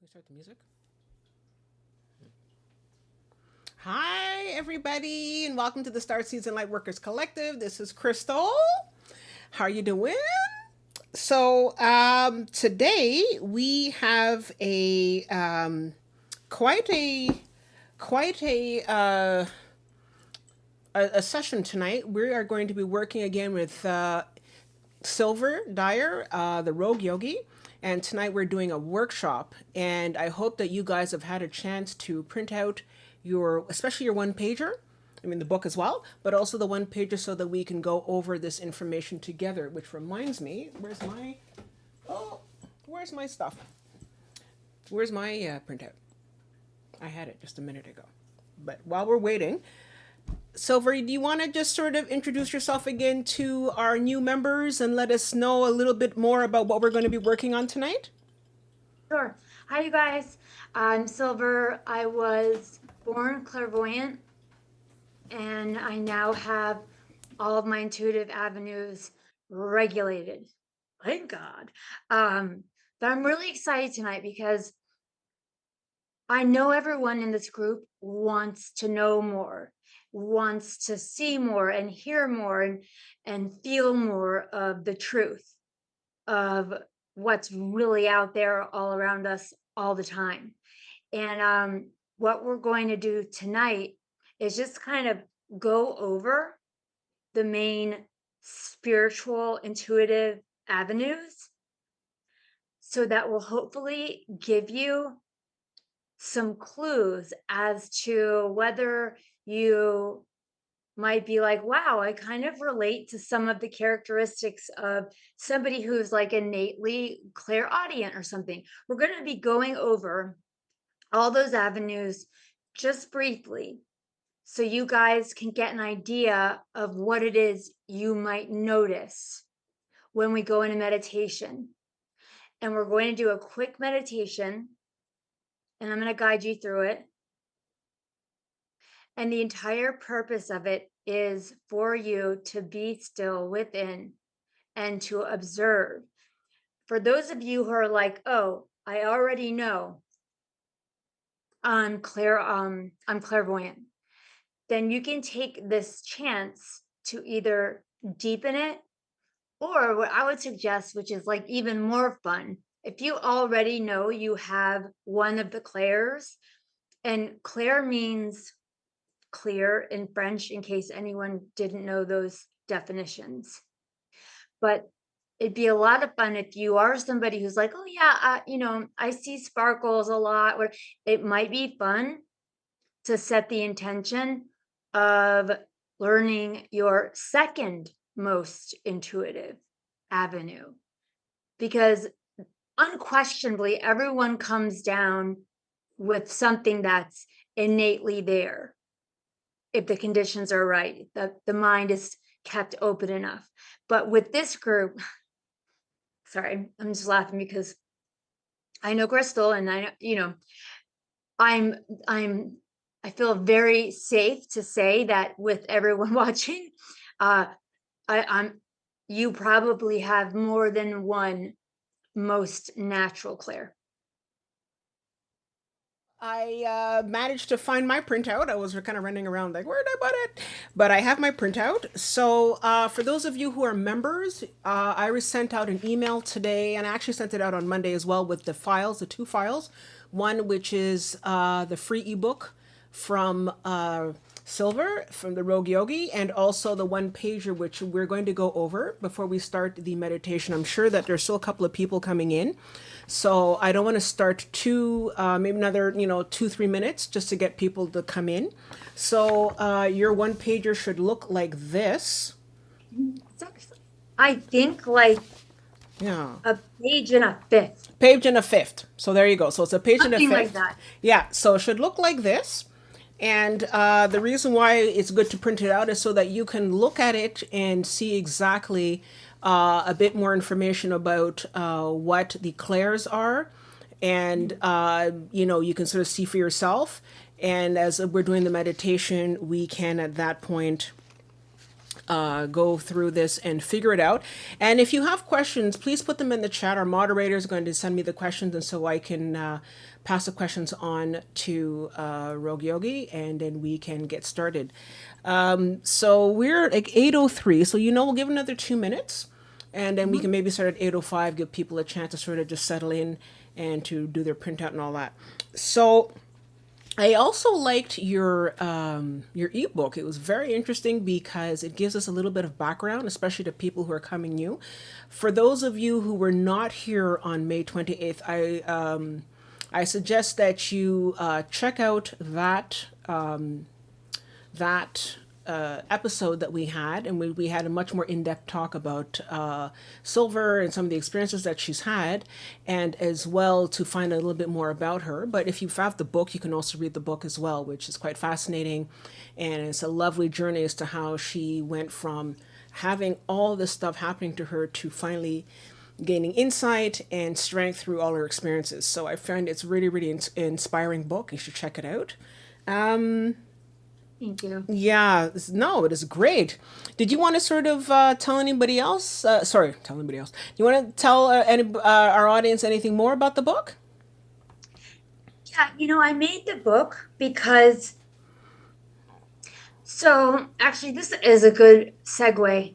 We start the music. Hi, everybody, and welcome to the Star Seeds and Lightworkers Collective. This is Crystal. How are you doing? So today we have quite a quite a session tonight. We are going to be working again with Silver Dyer, the Rogue Yogi. And tonight we're doing a workshop, and I hope that you guys have had a chance to print out especially your one pager, I mean the book as well, but also the one pager so that we can go over this information together, which reminds me, where's my stuff? Where's my printout? I had it just a minute ago. But while we're waiting, Silver, do you want to just sort of introduce yourself again to our new members and let us know a little bit more about what we're going to be working on tonight? Sure. Hi, you guys. I'm Silver. I was born clairvoyant, and I now have all of my intuitive avenues regulated. Thank God. But I'm really excited tonight because I know everyone in this group wants to know more, wants to see more and hear more and feel more of the truth of what's really out there all around us all the time. And what we're going to do tonight is just kind of go over the main spiritual, intuitive avenues so that will hopefully give you some clues as to whether you might be like, wow, I kind of relate to some of the characteristics of somebody who's like innately clairaudient or something. We're going to be going over all those avenues just briefly so you guys can get an idea of what it is you might notice when we go into meditation. And we're going to do a quick meditation, and I'm going to guide you through it. And the entire purpose of it is for you to be still within and to observe. For those of you who are like, oh, I already know I'm clairvoyant, then you can take this chance to either deepen it, or what I would suggest, which is like even more fun, if you already know you have one of the clairs, and clair means clear in French, in case anyone didn't know those definitions. But it'd be a lot of fun if you are somebody who's like, oh yeah, I see sparkles a lot. Where it might be fun to set the intention of learning your second most intuitive avenue, because unquestionably everyone comes down with something that's innately there if the conditions are right, the mind is kept open enough. But with this group, sorry, I'm just laughing because I know Crystal, and I'm I feel very safe to say that with everyone watching, uh, I'm you probably have more than one most natural clair. I managed to find my printout. I was kind of running around like, where did I put it? But I have my printout. So for those of you who are members, I sent out an email today, and I actually sent it out on Monday as well with the files, the two files. One which is the free ebook from Silver from the Rogue Yogi, and also the one pager which we're going to go over before we start the meditation. I'm sure that there's still a couple of people coming in, so I don't want to start maybe another 2-3 minutes just to get people to come in. So your one pager should look like this. It's actually, I think, like Yeah. a page and a fifth, Page and a fifth. So there you go. So it's a page and a something fifth. like that. Yeah. So it should look like this. And the reason why it's good to print it out is so that you can look at it and see exactly a bit more information about what the clairs are. And, you can sort of see for yourself. And as we're doing the meditation, we can at that point go through this and figure it out. And if you have questions, please put them in the chat. Our moderator is going to send me the questions, and so I can pass the questions on to Rogue Yogi, and then we can get started. So we're at like 8:03, so we'll give another 2 minutes, and then we can maybe start at 8:05, give people a chance to sort of just settle in and to do their printout and all that. So I also liked your ebook. It was very interesting because it gives us a little bit of background, especially to people who are coming new. For those of you who were not here on May 28th, I suggest that you check out that episode that we had, and we had a much more in-depth talk about Silver and some of the experiences that she's had, and as well to find a little bit more about her. But if you have the book, you can also read the book as well, which is quite fascinating, and it's a lovely journey as to how she went from having all this stuff happening to her to finally gaining insight and strength through all her experiences. So I find it's really, really inspiring book. You should check it out. Thank you. Yeah, no, it is great. Did you want to sort of tell anybody else? Sorry, tell anybody else. Do you want to tell our audience anything more about the book? Yeah, I made the book because, so actually, this is a good segue.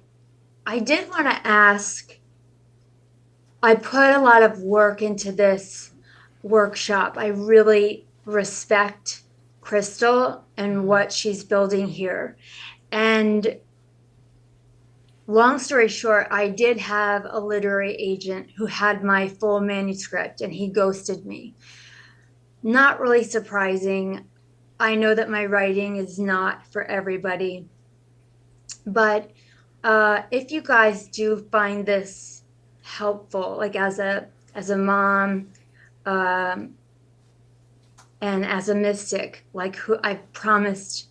I did want to ask, I put a lot of work into this workshop. I really respect Crystal and what she's building here. And long story short, I did have a literary agent who had my full manuscript and he ghosted me. Not really surprising. I know that my writing is not for everybody. But if you guys do find this helpful, like as a mom, and as a mystic, like who I promised,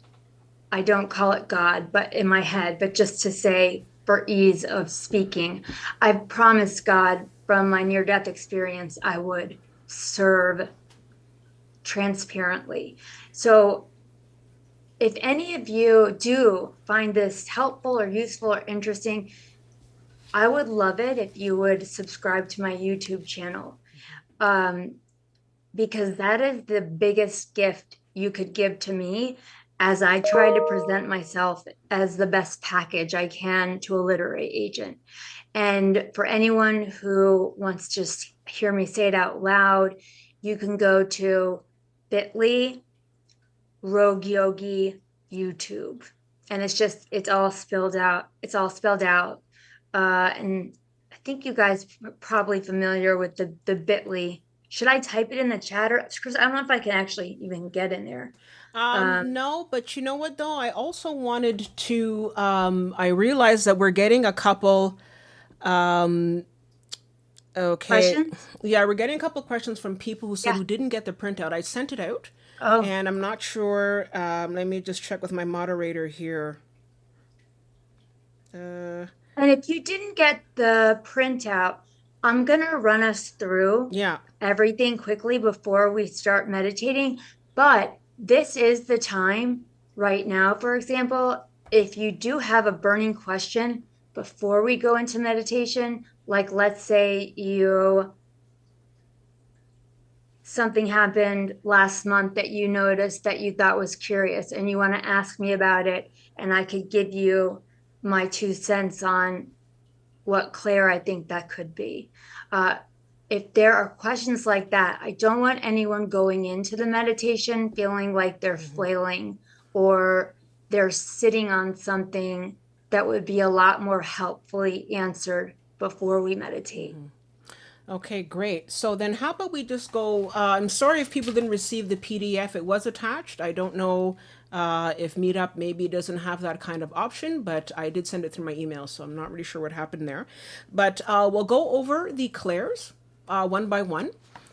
I don't call it God, but in my head, but just to say for ease of speaking, I promised God from my near-death experience I would serve transparently. So if any of you do find this helpful or useful or interesting, I would love it if you would subscribe to my YouTube channel. Because that is the biggest gift you could give to me as I try to present myself as the best package I can to a literary agent. And for anyone who wants to just hear me say it out loud, you can go to bit.ly, Rogue Yogi, YouTube. And it's all spelled out. It's all spelled out. And I think you guys are probably familiar with the bit.ly. Should I type it in the chat, or because I don't know if I can actually even get in there. No, but you know what though? I also wanted to. I realized that we're getting a couple. Okay, Questions? yeah, we're getting a couple questions from people who said Yeah. who didn't get the printout. I sent it out, Oh, and I'm not sure. Let me just check with my moderator here. and if you didn't get the printout, I'm gonna run us through Yeah. everything quickly before we start meditating. But this is the time right now, for example, if you do have a burning question before we go into meditation, like let's say something happened last month that you noticed that you thought was curious and you want to ask me about it, and I could give you my 2 cents on what Claire I think that could be. If there are questions like that, I don't want anyone going into the meditation feeling like they're flailing or they're sitting on something that would be a lot more helpfully answered before we meditate. Okay, great. So then how about we just go, I'm sorry if people didn't receive the PDF. It was attached. I don't know if Meetup maybe doesn't have that kind of option, but I did send it through my email, so I'm not really sure what happened there. But we'll go over the clairs one by one,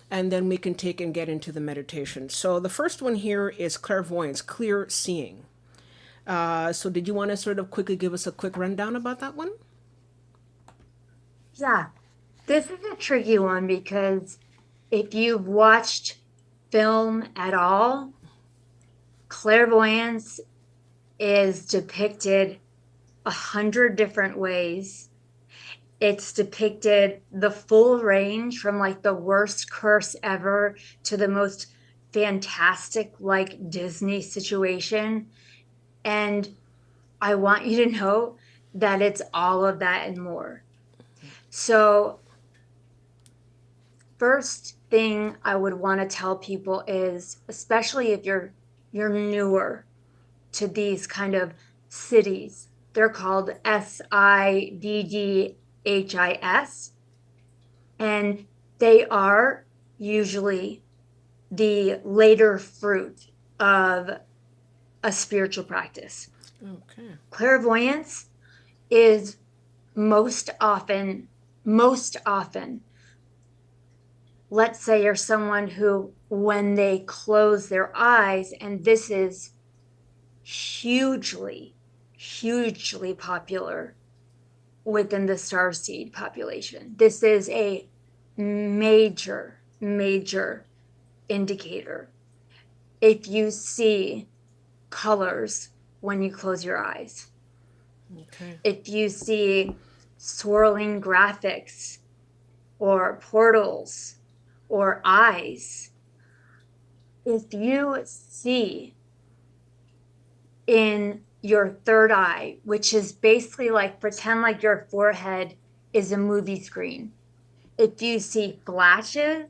and then we can take and get into the meditation. So the first one here is clairvoyance, clear seeing. So did you want to sort of quickly give us a quick rundown about that one? Yeah, this is a tricky one because if you've watched film at all, clairvoyance is depicted 100 different ways. It's depicted the full range from like the worst curse ever to the most fantastic, like Disney situation. And I want you to know that it's all of that and more. So, first thing I would want to tell people is, especially if you're newer to these kind of cities, they're called SIDDHIS, and they are usually the later fruit of a spiritual practice. Okay. Clairvoyance is most often, let's say you're someone who, when they close their eyes, and this is hugely, hugely popular within the starseed population. This is a major, major indicator. If you see colors when you close your eyes, Okay. if you see swirling graphics or portals or eyes, if you see in your third eye, which is basically like, pretend like your forehead is a movie screen. If you see flashes,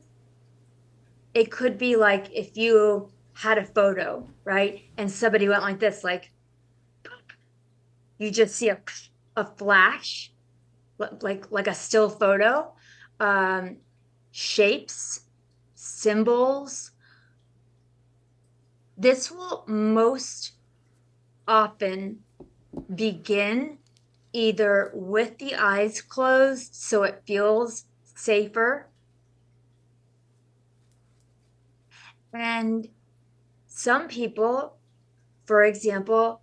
it could be like if you had a photo, right? And somebody went like this, like you just see a flash, like a still photo, shapes, symbols. This will most often begin either with the eyes closed so it feels safer. And some people, for example,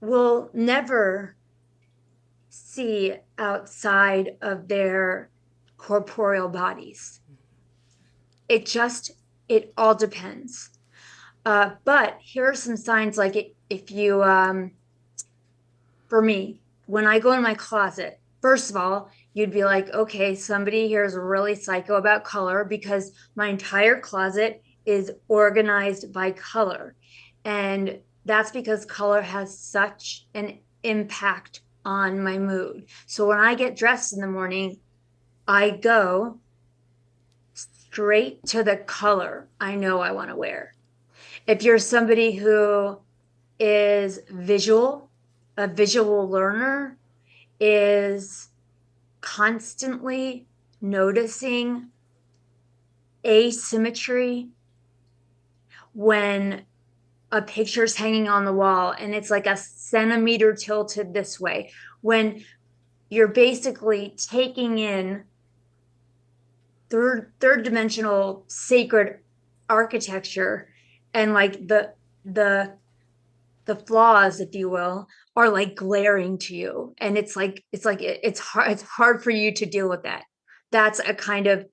will never see outside of their corporeal bodies. It all depends. But here are some signs, like if you, for me, when I go in my closet, first of all, you'd be like, okay, somebody here is really psycho about color, because my entire closet is organized by color. And that's because color has such an impact on my mood. So when I get dressed in the morning, I go straight to the color I know I want to wear. If you're somebody who is a visual learner, is constantly noticing asymmetry when a picture's hanging on the wall and it's like a centimeter tilted this way, when you're basically taking in third dimensional sacred architecture, and like the flaws, if you will, are like glaring to you, and it's hard for you to deal with that. That's a kind of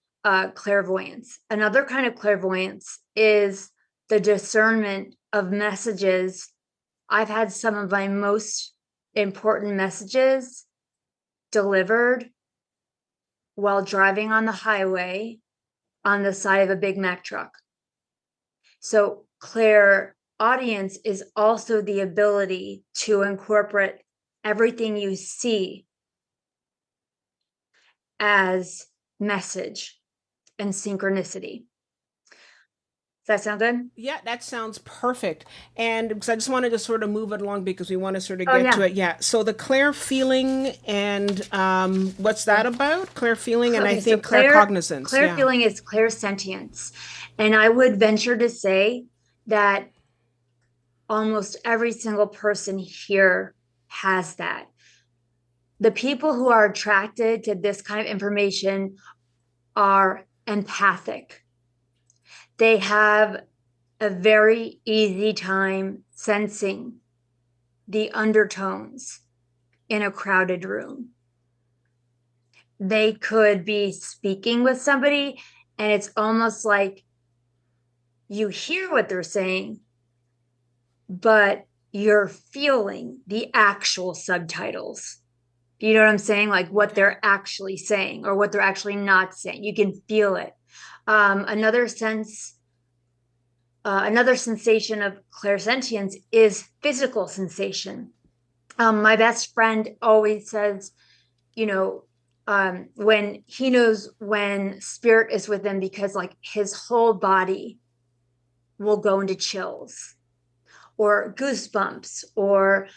clairvoyance. Another kind of clairvoyance is the discernment of messages. I've had some of my most important messages delivered while driving on the highway on the side of a Big Mac truck. So clairaudience is also the ability to incorporate everything you see as message and synchronicity. Does that sound good? Yeah, that sounds perfect. And because I just wanted to sort of move it along because we want to sort of Oh get to yeah. it. Yeah. So the Clairfeeling and what's that about? Clairfeeling and I Okay, so think Claircognizance. Yeah. clairfeeling is clairsentience. And I would venture to say that almost every single person here has that. The people who are attracted to this kind of information are empathic. They have a very easy time sensing the undertones in a crowded room. They could be speaking with somebody, and it's almost like you hear what they're saying, but you're feeling the actual subtitles. You know what I'm saying? Like what they're actually saying or what they're actually not saying. You can feel it. Another sensation of clairsentience is physical sensation. My best friend always says, you know, when he knows when spirit is with him because like his whole body will go into chills or goosebumps or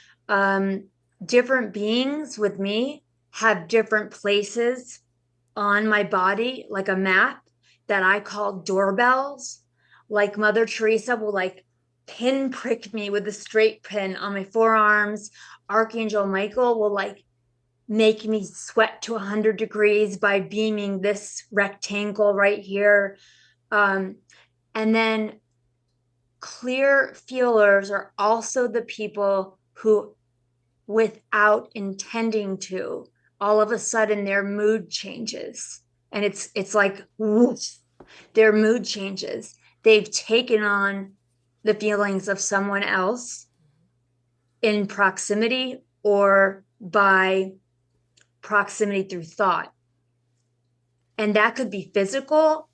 different beings with me have different places on my body, like a map that I call doorbells. Like Mother Teresa will like pinprick me with a straight pin on my forearms. Archangel Michael will like make me sweat to 100 degrees by beaming this rectangle right here. And then clear feelers are also the people who, without intending to, all of a sudden their mood changes. And it's like whoosh, their mood changes. They've taken on the feelings of someone else in proximity or by proximity through thought. And that could be physical,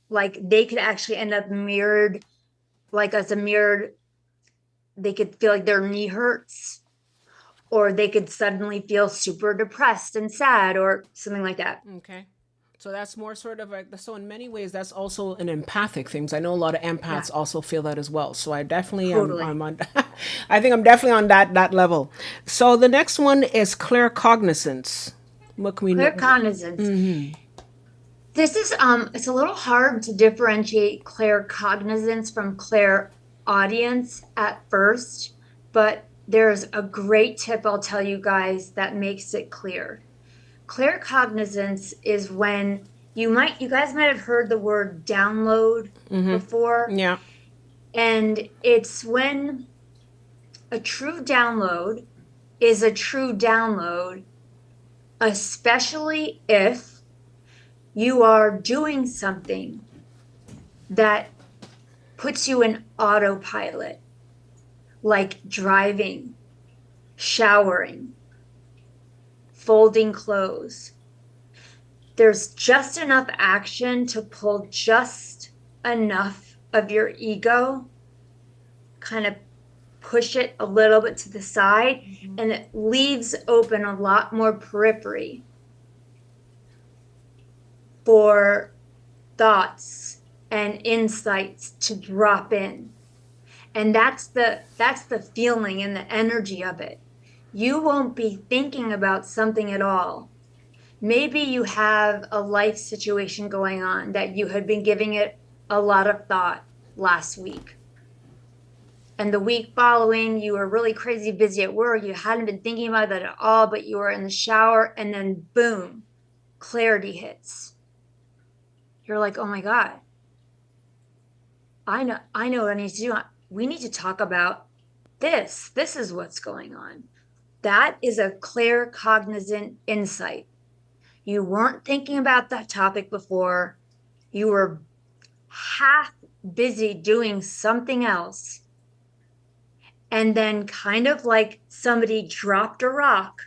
like they could actually end up mirrored, like as a mirrored, they could feel like their knee hurts, or they could suddenly feel super depressed and sad, or something like that. Okay. So that's more sort of like, so in many ways, that's also an empathic thing. I know a lot of Yeah, empaths also feel that as well. So I definitely am, totally. I'm on, I think I'm definitely on that level. So the next one is claircognizance. What can we know? Claircognizance. This is it's a little hard to differentiate claircognizance from clairaudience at first, but there's a great tip I'll tell you guys that makes it clear. Claircognizance is when you guys might have heard the word download before, Yeah. and it's when a true download is a true download, especially if you are doing something that puts you in autopilot, like driving, showering, folding clothes. There's just enough action to pull just enough of your ego, kind of push it a little bit to the side, and it leaves open a lot more periphery for thoughts and insights to drop in. And that's the feeling and the energy of it. You won't be thinking about something at all. Maybe you have a life situation going on that you had been giving it a lot of thought last week. And the week following, you were really crazy busy at work. You hadn't been thinking about that at all, but you were in the shower, and then boom, clarity hits. You're like, oh my God, I know what I need to do. We need to talk about this. This is what's going on. That is a claircognizant insight. You weren't thinking about that topic before. You were half busy doing something else. And then, kind of like somebody dropped a rock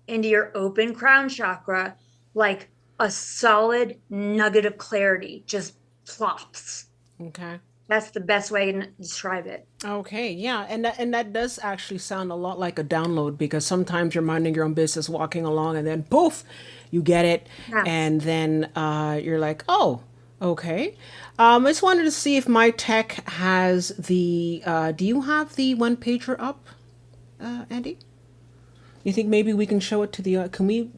into your open crown chakra, like a solid nugget of clarity just plops. Okay. That's the best way to describe it. Okay, yeah, and that does actually sound a lot like a download, because sometimes you're minding your own business, walking along, and then poof, you get it, Yes. and then you're like, oh, okay. I just wanted to see if my tech has the. Do you have the one pager up, Andy? You think maybe we can show it to the? Can we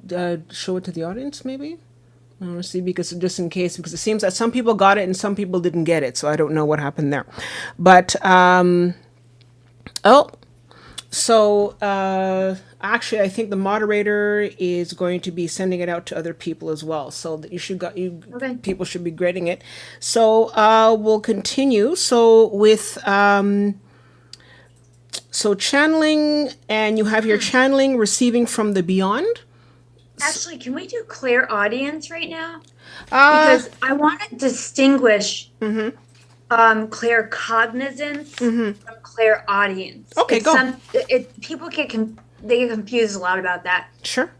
show it to the audience? Maybe. I want to see, because just in case, because it seems that some people got it and some people didn't get it, so I don't know what happened there. But oh, so actually, I think the moderator is going to be sending it out to other people as well, so that Okay. people should be grading it. So we'll continue. So with so channeling, and you have your channeling, receiving from the beyond. Actually, can we do clairaudience right now? Uh, Because I want to distinguish Claircognizance Mm-hmm. from clairaudience. Okay, go. People they get confused a lot about that. Sure.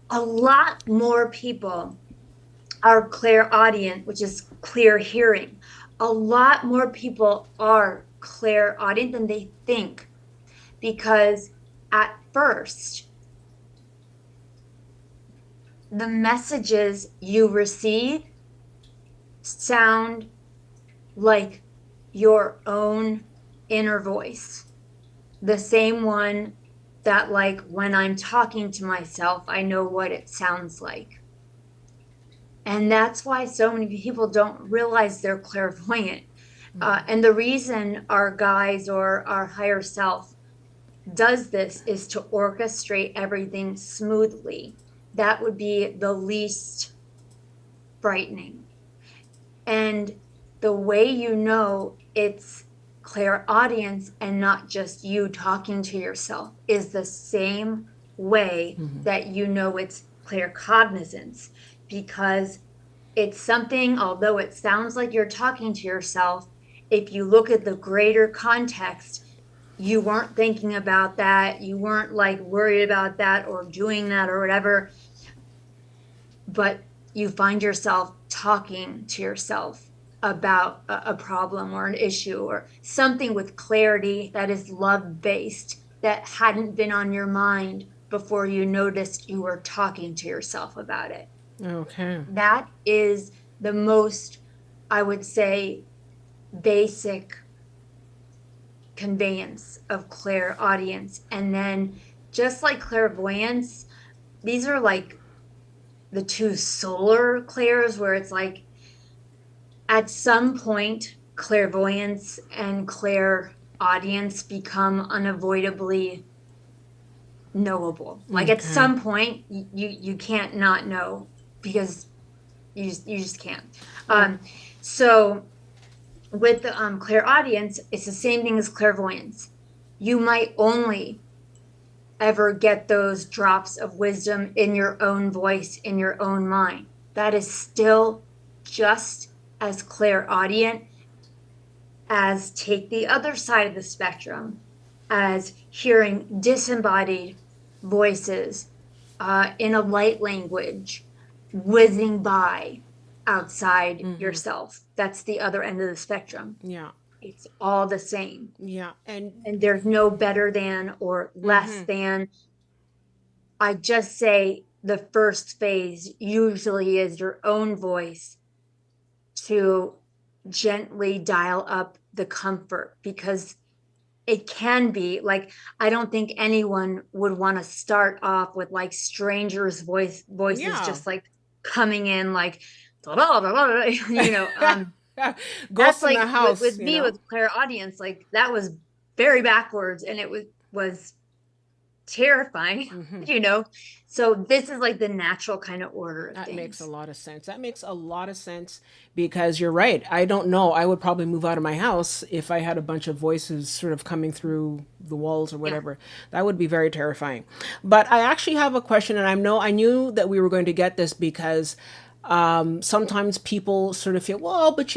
A lot more people are clairaudient, which is clear hearing. A lot more people are clairaudient than they think, because at first, the messages you receive sound like your own inner voice, the same one that, like, when I'm talking to myself, I know what it sounds like. And that's why so many people don't realize they're clairvoyant. And the reason our guides or our higher self does this is to orchestrate everything smoothly. That would be the least frightening. And the way you know it's clairaudience and not just you talking to yourself is the same way that you know it's claircognizance, because it's something, although it sounds like you're talking to yourself, if you look at the greater context, you weren't thinking about that, you weren't like worried about that or doing that or whatever, but you find yourself talking to yourself about a problem or an issue or something with clarity that is love based, that hadn't been on your mind before you noticed you were talking to yourself about it. Okay. That is the most, I would say, basic conveyance of clairaudience. And then, just like clairvoyance, these are like the two solar clairs, where it's like at some point clairvoyance and clairaudience become unavoidably knowable. Like at Okay. some point you can't not know, because you just can't. So with the clairaudience, it's the same thing as clairvoyance. You might only ever get those drops of wisdom in your own voice, in your own mind. That is still just as clairaudient as, take the other side of the spectrum, as hearing disembodied voices in a light language whizzing by outside yourself. That's the other end of the spectrum. Yeah. It's all the same. Yeah. And there's no better than or less than. I just say the first phase usually is your own voice to gently dial up the comfort, because it can be like, I don't think anyone would want to start off with like strangers voices yeah. just like coming in like you know. Ghosts That's in like the house, with me with clairaudience, like that was very backwards, and it was terrifying. You know, so this is like the natural kind of order of That things. makes a lot of sense. That makes a lot of sense, because you're right. I don't know. I would probably move out of my house if I had a bunch of voices sort of coming through the walls or whatever. That would be very terrifying. But I actually have a question, and I knew that we were going to get this, because sometimes people sort of feel, well, but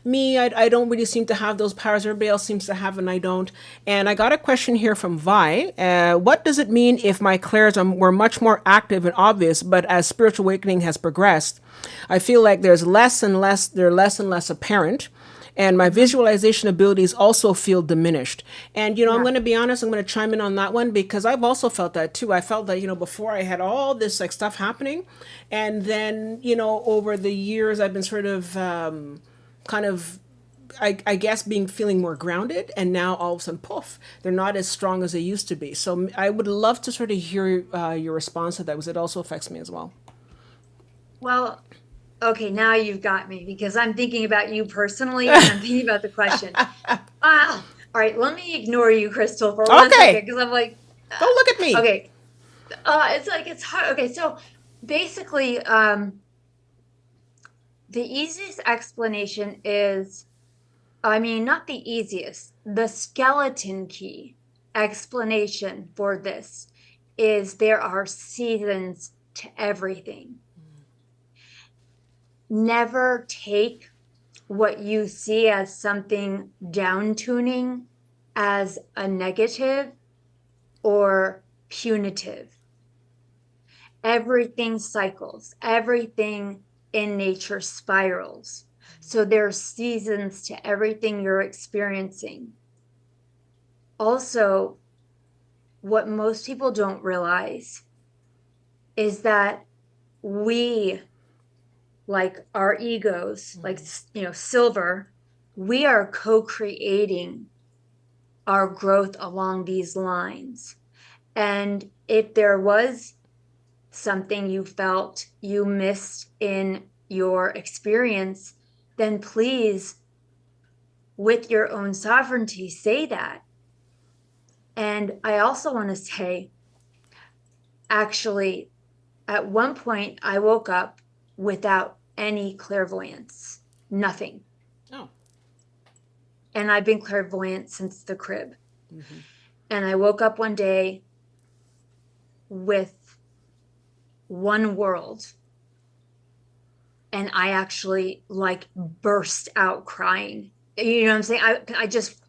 me, I don't really seem to have those powers. Everybody else seems to have, and I don't. And I got a question here from Vi. What does it mean if my clairs were much more active and obvious, but as spiritual awakening has progressed, I feel like they're less and less apparent, and my visualization abilities also feel diminished. And I'm going to be honest, I'm going to chime in on that one, because I've also felt that too. I felt that before, I had all this like stuff happening, and then over the years I've been sort of kind of, I guess, feeling more grounded, and now all of a sudden, poof, they're not as strong as they used to be. So I would love to sort of hear your response to that, because it also affects me as well. Well, okay, now you've got me, because I'm thinking about you personally, and I'm thinking about the question. All right, let me ignore you, Crystal, for 1 second, because I'm like, don't look at me. Okay, it's hard. Okay, so basically, the easiest explanation is, I mean, not the easiest, the skeleton key explanation for this is there are seasons to everything. Never take what you see as something down tuning as a negative or punitive. Everything cycles, everything in nature spirals. So there are seasons to everything you're experiencing. Also, what most people don't realize is that we, like our egos, like, silver, we are co-creating our growth along these lines. And if there was something you felt you missed in your experience, then please, with your own sovereignty, say that. And I also want to say, actually, at one point, I woke up without any clairvoyance, nothing. Oh. And I've been clairvoyant since the crib. Mm-hmm. And I woke up one day with one world. And I actually like burst out crying. You know what I'm saying? I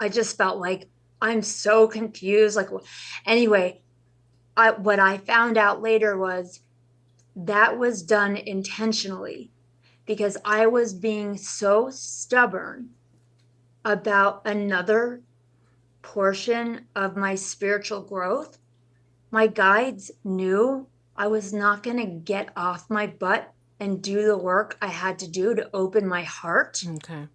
just felt like I'm so confused. Like, anyway, what I found out later was that was done intentionally because I was being so stubborn about another portion of my spiritual growth. My guides knew I was not going to get off my butt and do the work I had to do to open my heart. Okay.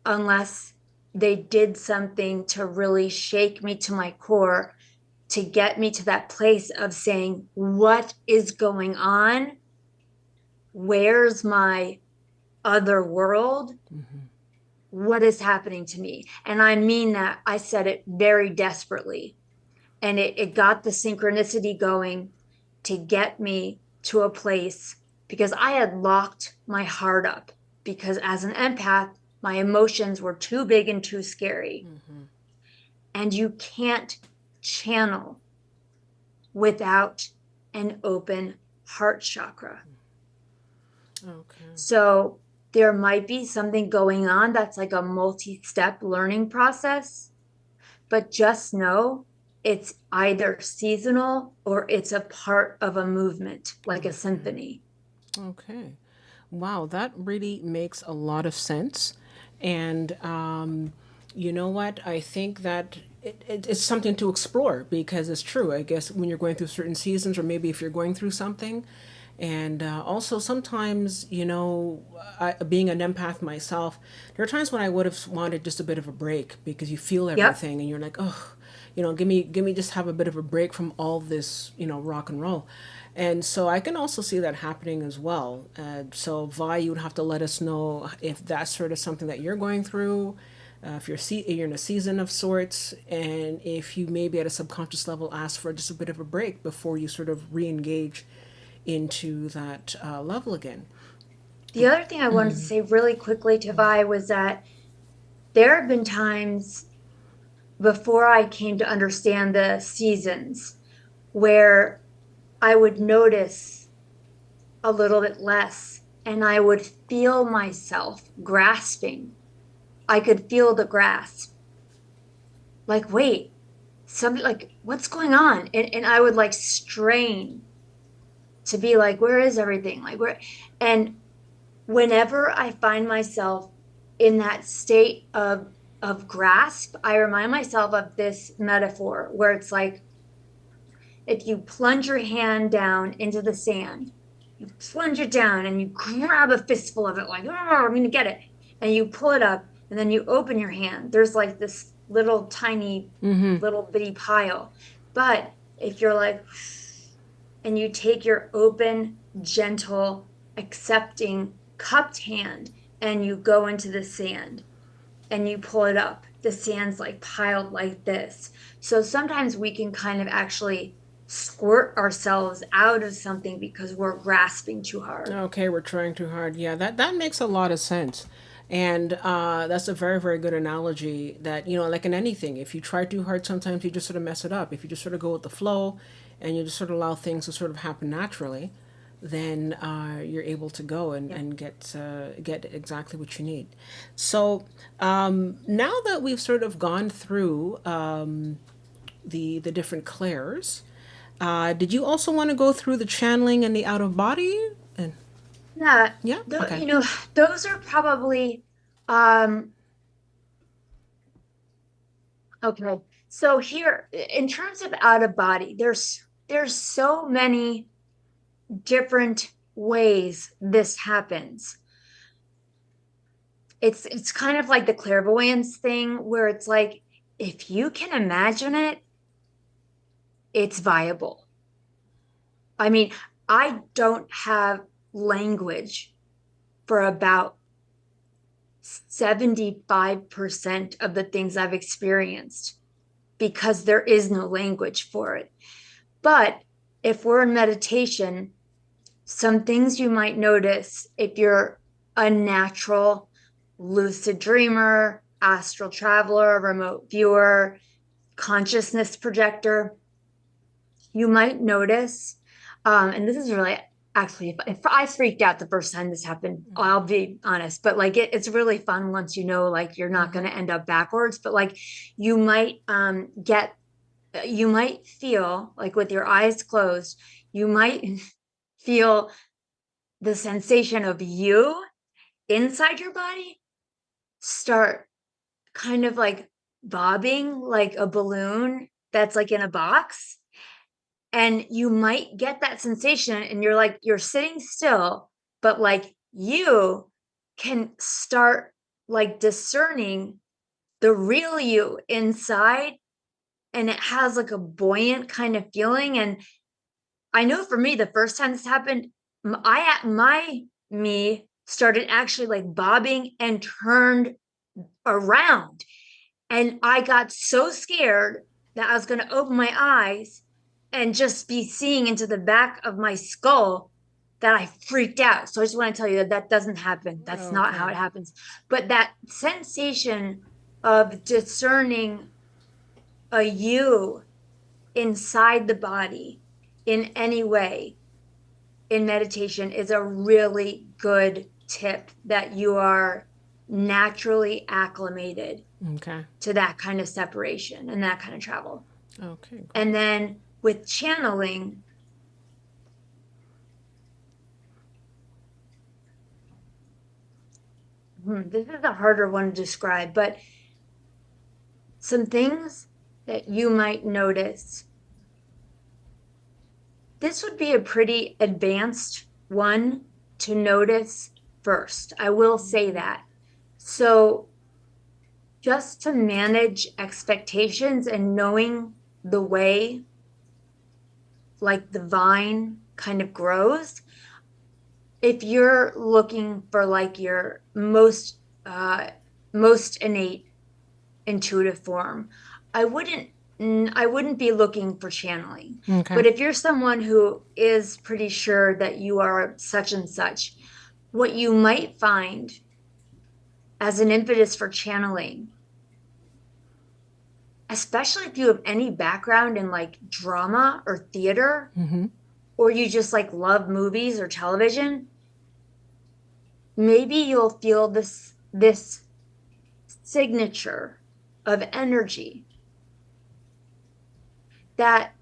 Unless they did something to really shake me to my core to get me to that place of saying, what is going on? Where's my other world? Mm-hmm. What is happening to me? And I mean that. I said it very desperately. And it got the synchronicity going to get me to a place, because I had locked my heart up, because as an empath, my emotions were too big and too scary. Mm-hmm. And you can't channel without an open heart chakra. Okay. So there might be something going on that's like a multi-step learning process, but just know it's either seasonal or it's a part of a movement, like a symphony. Okay. Wow, that really makes a lot of sense. And you know what? I think that it's something to explore because it's true. I guess when you're going through certain seasons, or maybe if you're going through something. And also sometimes, being an empath myself, there are times when I would have wanted just a bit of a break because you feel everything and you're like, oh, give me just have a bit of a break from all this, rock and roll. And so I can also see that happening as well. So Vi, you would have to let us know if that's sort of something that you're going through, if you're in a season of sorts, and if you maybe at a subconscious level ask for just a bit of a break before you sort of re-engage into that level again. The other thing I wanted to say really quickly to Vi was that there have been times before I came to understand the seasons where I would notice a little bit less and I would feel myself grasping. I could feel the grasp. Like, wait, something, like, what's going on? And I would like strain to be like, where is everything? Like, where? And whenever I find myself in that state of grasp, I remind myself of this metaphor where it's like, if you plunge your hand down into the sand, you plunge it down and you grab a fistful of it, like, oh, I'm going to get it. And you pull it up and then you open your hand. There's like this little tiny, little bitty pile. But if you're like, and you take your open, gentle, accepting, cupped hand and you go into the sand and you pull it up, the sand's like piled like this. So sometimes we can kind of actually squirt ourselves out of something because we're grasping too hard. Okay, we're trying too hard. Yeah, that makes a lot of sense. And that's a very, very good analogy that, like in anything, if you try too hard, sometimes you just sort of mess it up. If you just sort of go with the flow and you just sort of allow things to sort of happen naturally, then you're able to go Yeah. and get exactly what you need. So now that we've sort of gone through the different clairs, did you also want to go through the channeling and the out of body? And Yeah. yeah, okay. You know, those are probably um okay. So here, in terms of out of body, there's so many different ways this happens. It's kind of like the clairvoyance thing where it's like if you can imagine it, it's viable. I mean, I don't have language for about 75% of the things I've experienced because there is no language for it. But if we're in meditation, some things you might notice if you're a natural lucid dreamer, astral traveler, remote viewer, consciousness projector, you might notice, and this is really actually, if I freaked out the first time this happened, I'll be honest, but like it's really fun once you know, like you're not going to end up backwards, but like you might you might feel like with your eyes closed, you might feel the sensation of you inside your body start kind of like bobbing like a balloon that's like in a box. And you might get that sensation, and you're like, you're sitting still, but like you can start like discerning the real you inside. And it has like a buoyant kind of feeling. And I know for me, the first time this happened, my me started actually like bobbing and turned around. And I got so scared that I was going to open my eyes and just be seeing into the back of my skull that I freaked out. So I just want to tell you that that doesn't happen. That's not how Okay. it happens. But that sensation of discerning a you inside the body in any way in meditation is a really good tip that you are naturally acclimated Okay. to that kind of separation and that kind of travel. Okay, And great. then with channeling, this is a harder one to describe, but some things that you might notice. This would be a pretty advanced one to notice first. I will say that. So, just to manage expectations and knowing the way like the vine kind of grows, if you're looking for like your most innate intuitive form, I wouldn't I wouldn't be looking for channeling. Okay. But if you're someone who is pretty sure that you are such and such, what you might find as an impetus for channeling, especially if you have any background in like drama or theater, or you just like love movies or television, maybe you'll feel this signature of energy that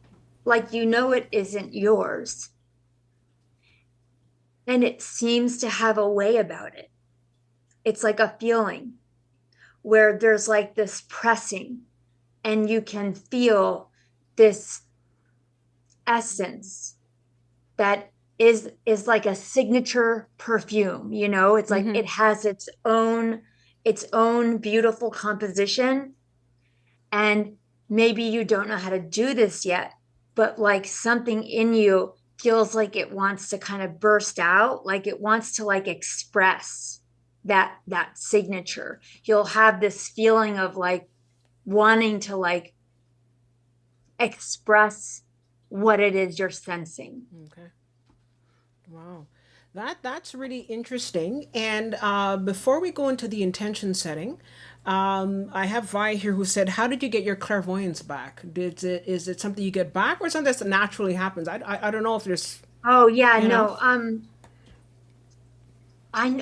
like it isn't yours, and it seems to have a way about it. It's like a feeling where there's like this pressing, and you can feel this essence that is like a signature perfume, it's like it has its own beautiful composition. And maybe you don't know how to do this yet, but like something in you feels like it wants to kind of burst out, like it wants to like express that signature. You'll have this feeling of like wanting to like express what it is you're sensing. Okay. Wow. That's really interesting. And before we go into the intention setting, I have Vi here who said, "How did you get your clairvoyance back? Is it something you get back, or something that naturally happens? I don't know if there's Oh yeah, you know? no.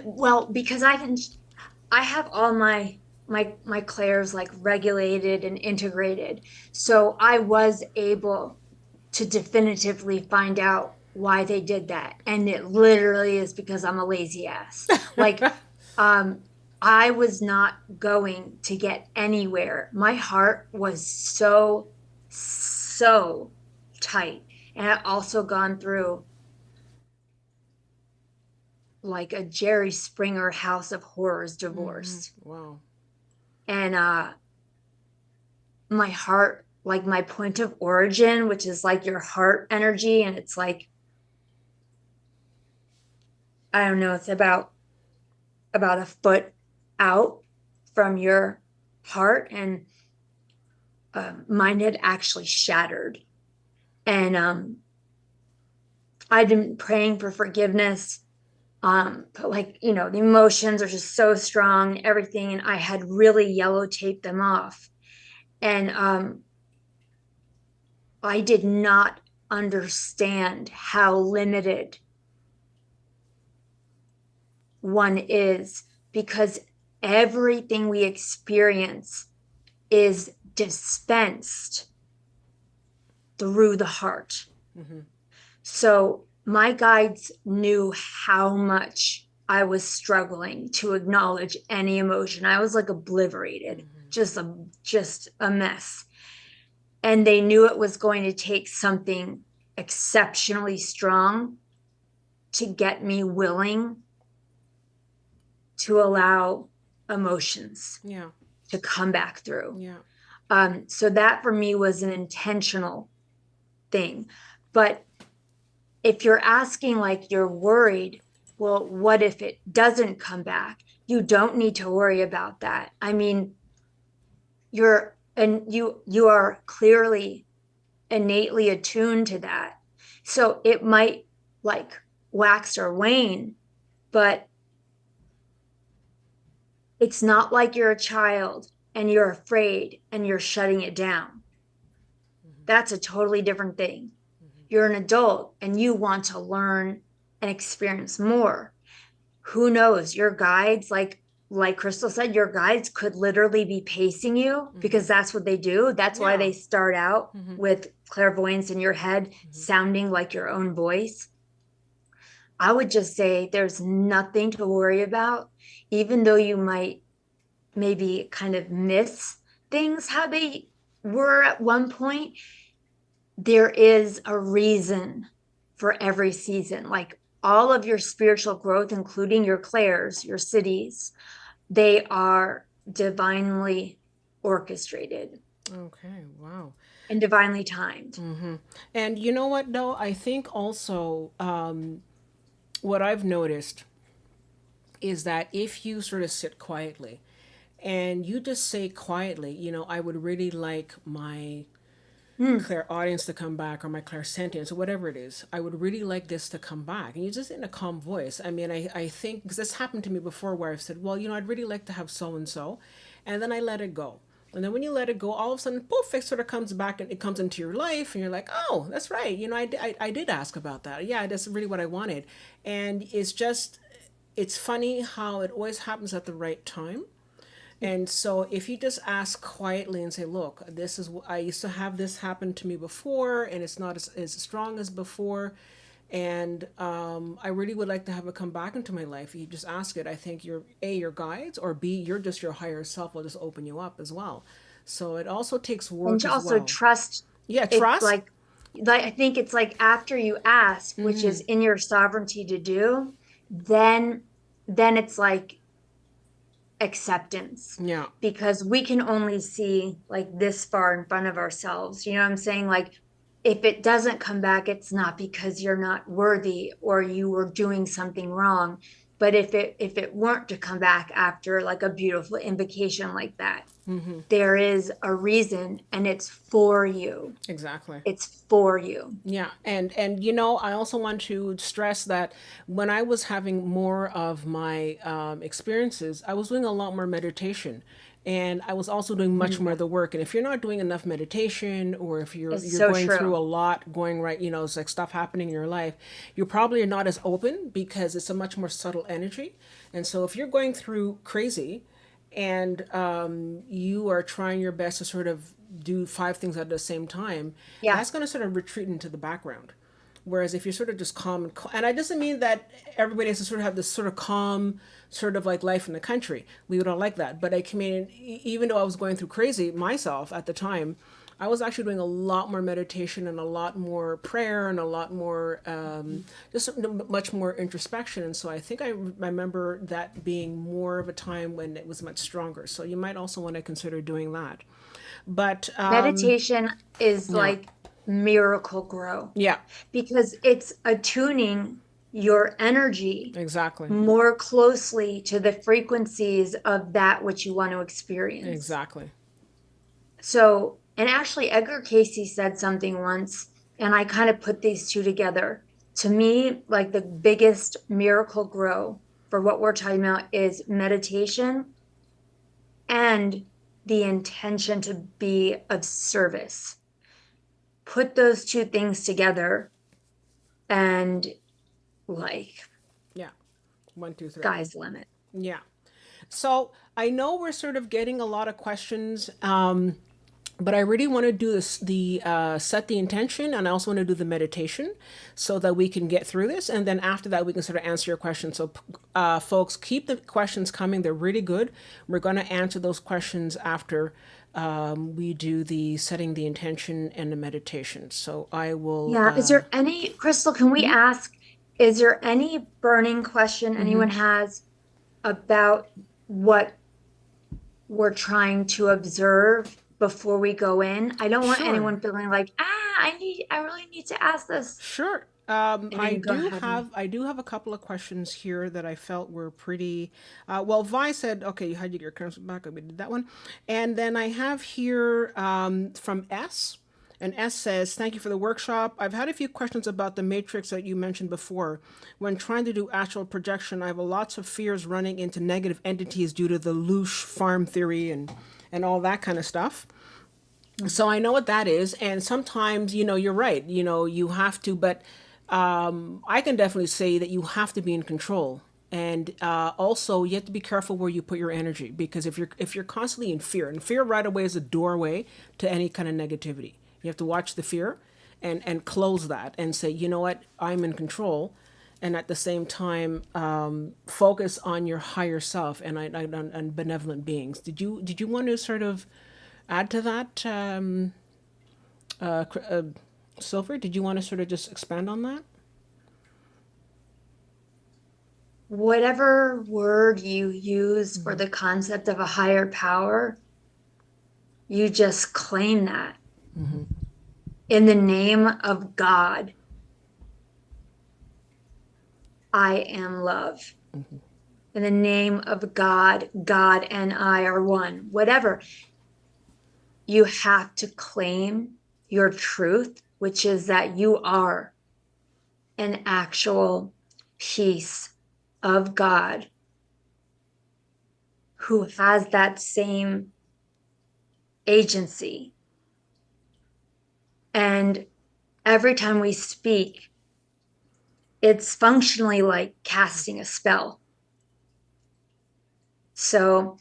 Well, because I have all my clairs like regulated and integrated. So I was able to definitively find out why they did that. And it literally is because I'm a lazy ass. Like, um, I was not going to get anywhere. My heart was so tight. And I also gone through like a Jerry Springer House of Horrors divorce. Wow. And my heart, like my point of origin, which is like your heart energy, and it's like, I don't know, it's about a foot out from your heart, and mine had actually shattered. And I'd been praying for forgiveness. But like, the emotions are just so strong, everything, and I had really yellow taped them off. And I did not understand how limited one is, because everything we experience is dispensed through the heart. So my guides knew how much I was struggling to acknowledge any emotion. I was like obliterated, just a mess. And they knew it was going to take something exceptionally strong to get me willing to allow emotions Yeah. to come back through. Yeah. So that for me was an intentional thing. But if you're asking, like, you're worried, well, what if it doesn't come back? You don't need to worry about that. I mean, you are clearly innately attuned to that. So it might like wax or wane, but it's not like you're a child and you're afraid and you're shutting it down. That's a totally different thing. You're an adult and you want to learn and experience more. Who knows? Your guides, like Crystal said, your guides could literally be pacing you, because that's what they do. That's why Yeah. they start out with clairvoyance in your head, sounding like your own voice. I would just say there's nothing to worry about, even though you might maybe kind of miss things how they were at one point. There is a reason for every season. Like all of your spiritual growth, including your clairs, your cities, they are divinely orchestrated Okay. Wow. and divinely timed. And you know what, though? I think also what I've noticed is that if you sort of sit quietly and you just say quietly, I would really like my Mm. clairaudience to come back, or my clairsentience, or whatever it is. I would really like this to come back. And you just in a calm voice. I mean, I think, because this happened to me before where I've said, well, I'd really like to have so and so. And then I let it go. And then when you let it go, all of a sudden, poof, it sort of comes back and it comes into your life. And you're like, oh, that's right. I did ask about that. Yeah, that's really what I wanted. And it's funny how it always happens at the right time. And so if you just ask quietly and say, look, this is, I used to have this happen to me before, and it's not as strong as before. And I really would like to have it come back into my life. You just ask it. I think your guides, or B, you're just your higher self will just open you up as well. So it also takes And work to as also well. trust Yeah, it, trust. I think it's like after you ask, which is in your sovereignty to do, then it's like acceptance, Yeah. because we can only see like this far in front of ourselves. You know what I'm saying? Like if it doesn't come back, it's not because you're not worthy or you were doing something wrong. But if it weren't to come back after like a beautiful invocation like that, there is a reason, and it's for you. Exactly. It's for you. Yeah, and I also want to stress that when I was having more of my experiences, I was doing a lot more meditation, And I was also doing much more of the work. And if you're not doing enough meditation, or if It's you're so going through true. a lot, going right, it's like stuff happening in your life, you probably are not as open because it's a much more subtle energy. And so if you're going through crazy, and you are trying your best to sort of do five things at the same time, Yeah. that's going to sort of retreat into the background. Whereas if you're sort of just calm and I doesn't mean that everybody has to sort of have this sort of calm, sort of like life in the country. We don't like that. But I mean, even though I was going through crazy myself at the time, I was actually doing a lot more meditation and a lot more prayer and a lot more, just much more introspection. And so I think I remember that being more of a time when it was much stronger. So you might also want to consider doing that. But Meditation is yeah, like miracle grow yeah, because it's attuning your energy exactly, more closely to the frequencies of that which you want to experience. exactly. So, and actually, Edgar Casey said something once, and I kind of put these two together. To me, like the biggest miracle grow for what we're talking about is meditation and the intention to be of service. Put those two things together, and like, Yeah, one, two, three. sky's the limit. Yeah. So I know we're sort of getting a lot of questions, but I really want to do this, the set the intention, and I also want to do the meditation, so that we can get through this, and then after that we can sort of answer your questions. So, folks, keep the questions coming; they're really good. We're going to answer those questions after we do the setting the intention and the meditation. So I will. Yeah. Is there any, Crystal, can we ask, is there any burning question anyone has about what we're trying to observe before we go in? I don't want Sure. anyone feeling like, I really need to ask this. Sure. And then go ahead and I do have a couple of questions here that I felt were pretty. Well, Vi said, "Okay, you had your currency back. We did that one," and then I have here from S, and S says, "Thank you for the workshop. I've had a few questions about the matrix that you mentioned before. When trying to do astral projection, I have lots of fears running into negative entities due to the Loosh farm theory and all that kind of stuff." So I know what that is, and sometimes you're right. You have to, but I can definitely say that you have to be in control, and also you have to be careful where you put your energy, because if you're constantly in fear, and fear right away is a doorway to any kind of negativity. You have to watch the fear, and close that, and say, you know what, I'm in control, and at the same time focus on your higher self and benevolent beings. Did you want to sort of add to that, Silver? Did you want to sort of just expand on that? whatever word you use for the concept of a higher power, you just claim that in the name of God. I am love. In the name of God, God and I are one. Whatever. You have to claim your truth, which is that you are an actual piece of God who has that same agency. And every time we speak, it's functionally like casting a spell. So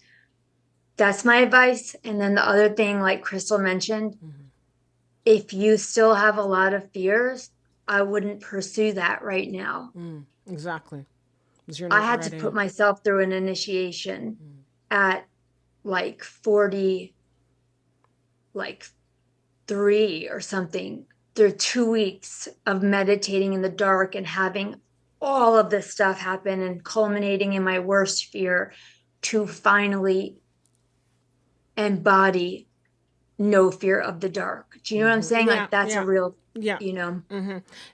that's my advice. And then the other thing, like Crystal mentioned, if you still have a lot of fears, I wouldn't pursue that right now. Exactly. Because you're I not had to put ready. myself through an initiation at like 40, like 3 or something, through 2 weeks of meditating in the dark and having all of this stuff happen and culminating in my worst fear to finally embody no fear of the dark. Do you know what I'm saying? Yeah, Like that's a yeah, real, yeah. you know,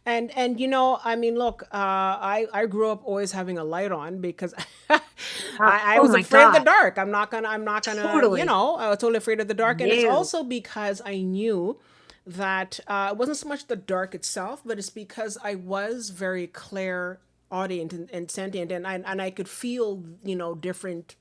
And I mean, look, I grew up always having a light on, because I oh was my afraid of the God, dark. I'm not gonna, totally. I was totally afraid of the dark. And it's No. also because I knew that it wasn't so much the dark itself, but it's because I was very clairaudient and sentient, and I could feel different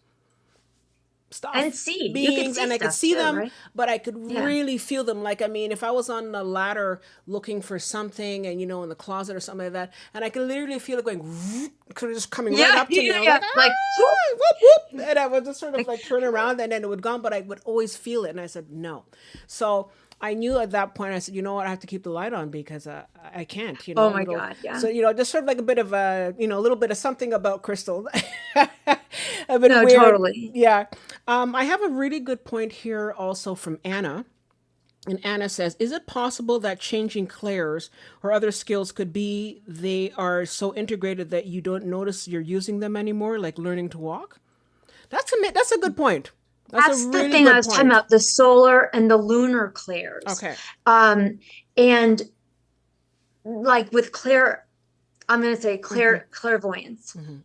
And stuff, see, you could beings, see and I could stuff see too, them, right? but I could Yeah. really feel them. Like, I mean, if I was on the ladder looking for something and, in the closet or something like that, and I could literally feel it going, just coming right Yeah, up to me. I was yeah, like, like, whoop. ah, whoop, whoop. And I would just sort of Like, like turn around and then it would gone, but I would always feel it. And I said, no. So I knew at that point, I said, you know what, I have to keep the light on because I can't, oh a my little. God, yeah. So, just sort of like a bit of a little bit of something about crystal. A bit No, weird. totally. Yeah. I have a really good point here also from Anna. And Anna says, is it possible that changing clairs or other skills could be they are so integrated that you don't notice you're using them anymore, like learning to walk? That's a good point. That's a That's the really thing I good was talking point. about, the solar and the lunar clairs. Okay. Um, and like with I'm going to say Mm-hmm. clairvoyance. Mm-hmm.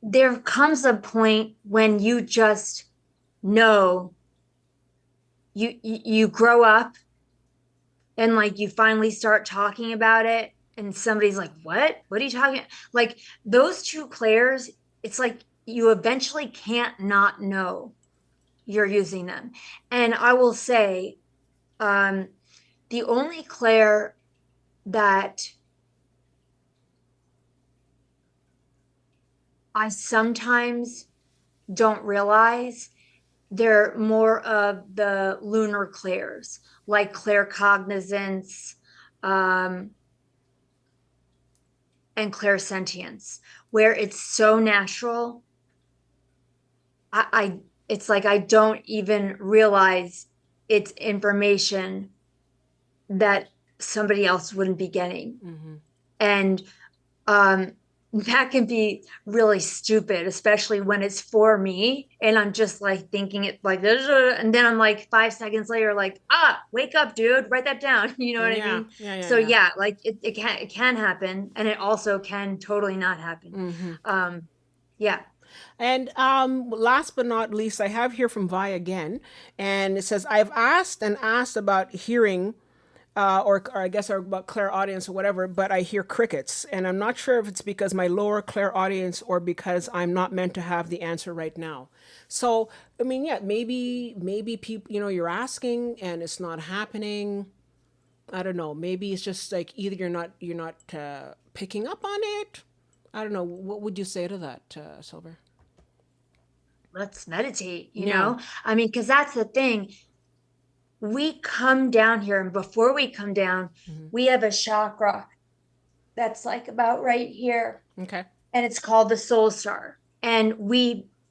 There comes a point when you just know you grow up and like you finally start talking about it and somebody's like, what are you talking, like those two clairs, it's like you eventually can't not know you're using them. And I will say, um the only clair that I sometimes don't realize, they're more of the lunar clairs, like claircognizance, um, and clairsentience, where it's so natural. I it's like I don't even realize it's information that somebody else wouldn't be getting. Mm-hmm. And um that can be really stupid, especially when it's for me and I'm just like thinking it like this, and then I'm like 5 seconds later like, wake up dude, write that down. You know what I Yeah. mean? Yeah. Yeah. So Yeah. yeah, like it can happen, and it also can totally not happen. Mm-hmm. Yeah. And last but not least, I have here from Vi again, and it says, I've asked and asked about hearing, or I guess or about clairaudience or whatever, but I hear crickets, and I'm not sure if it's because my lower clairaudience or because I'm not meant to have the answer right now. So, I mean, yeah, maybe people, you're asking and it's not happening. I don't know. Maybe it's just like either you're not picking up on it. I don't know. What would you say to that, Silver? Let's meditate, Yeah. I mean, because that's the thing. We come down here, and before we come down, Hmm. we have a chakra that's like about right here, Okay. and it's called the soul star. And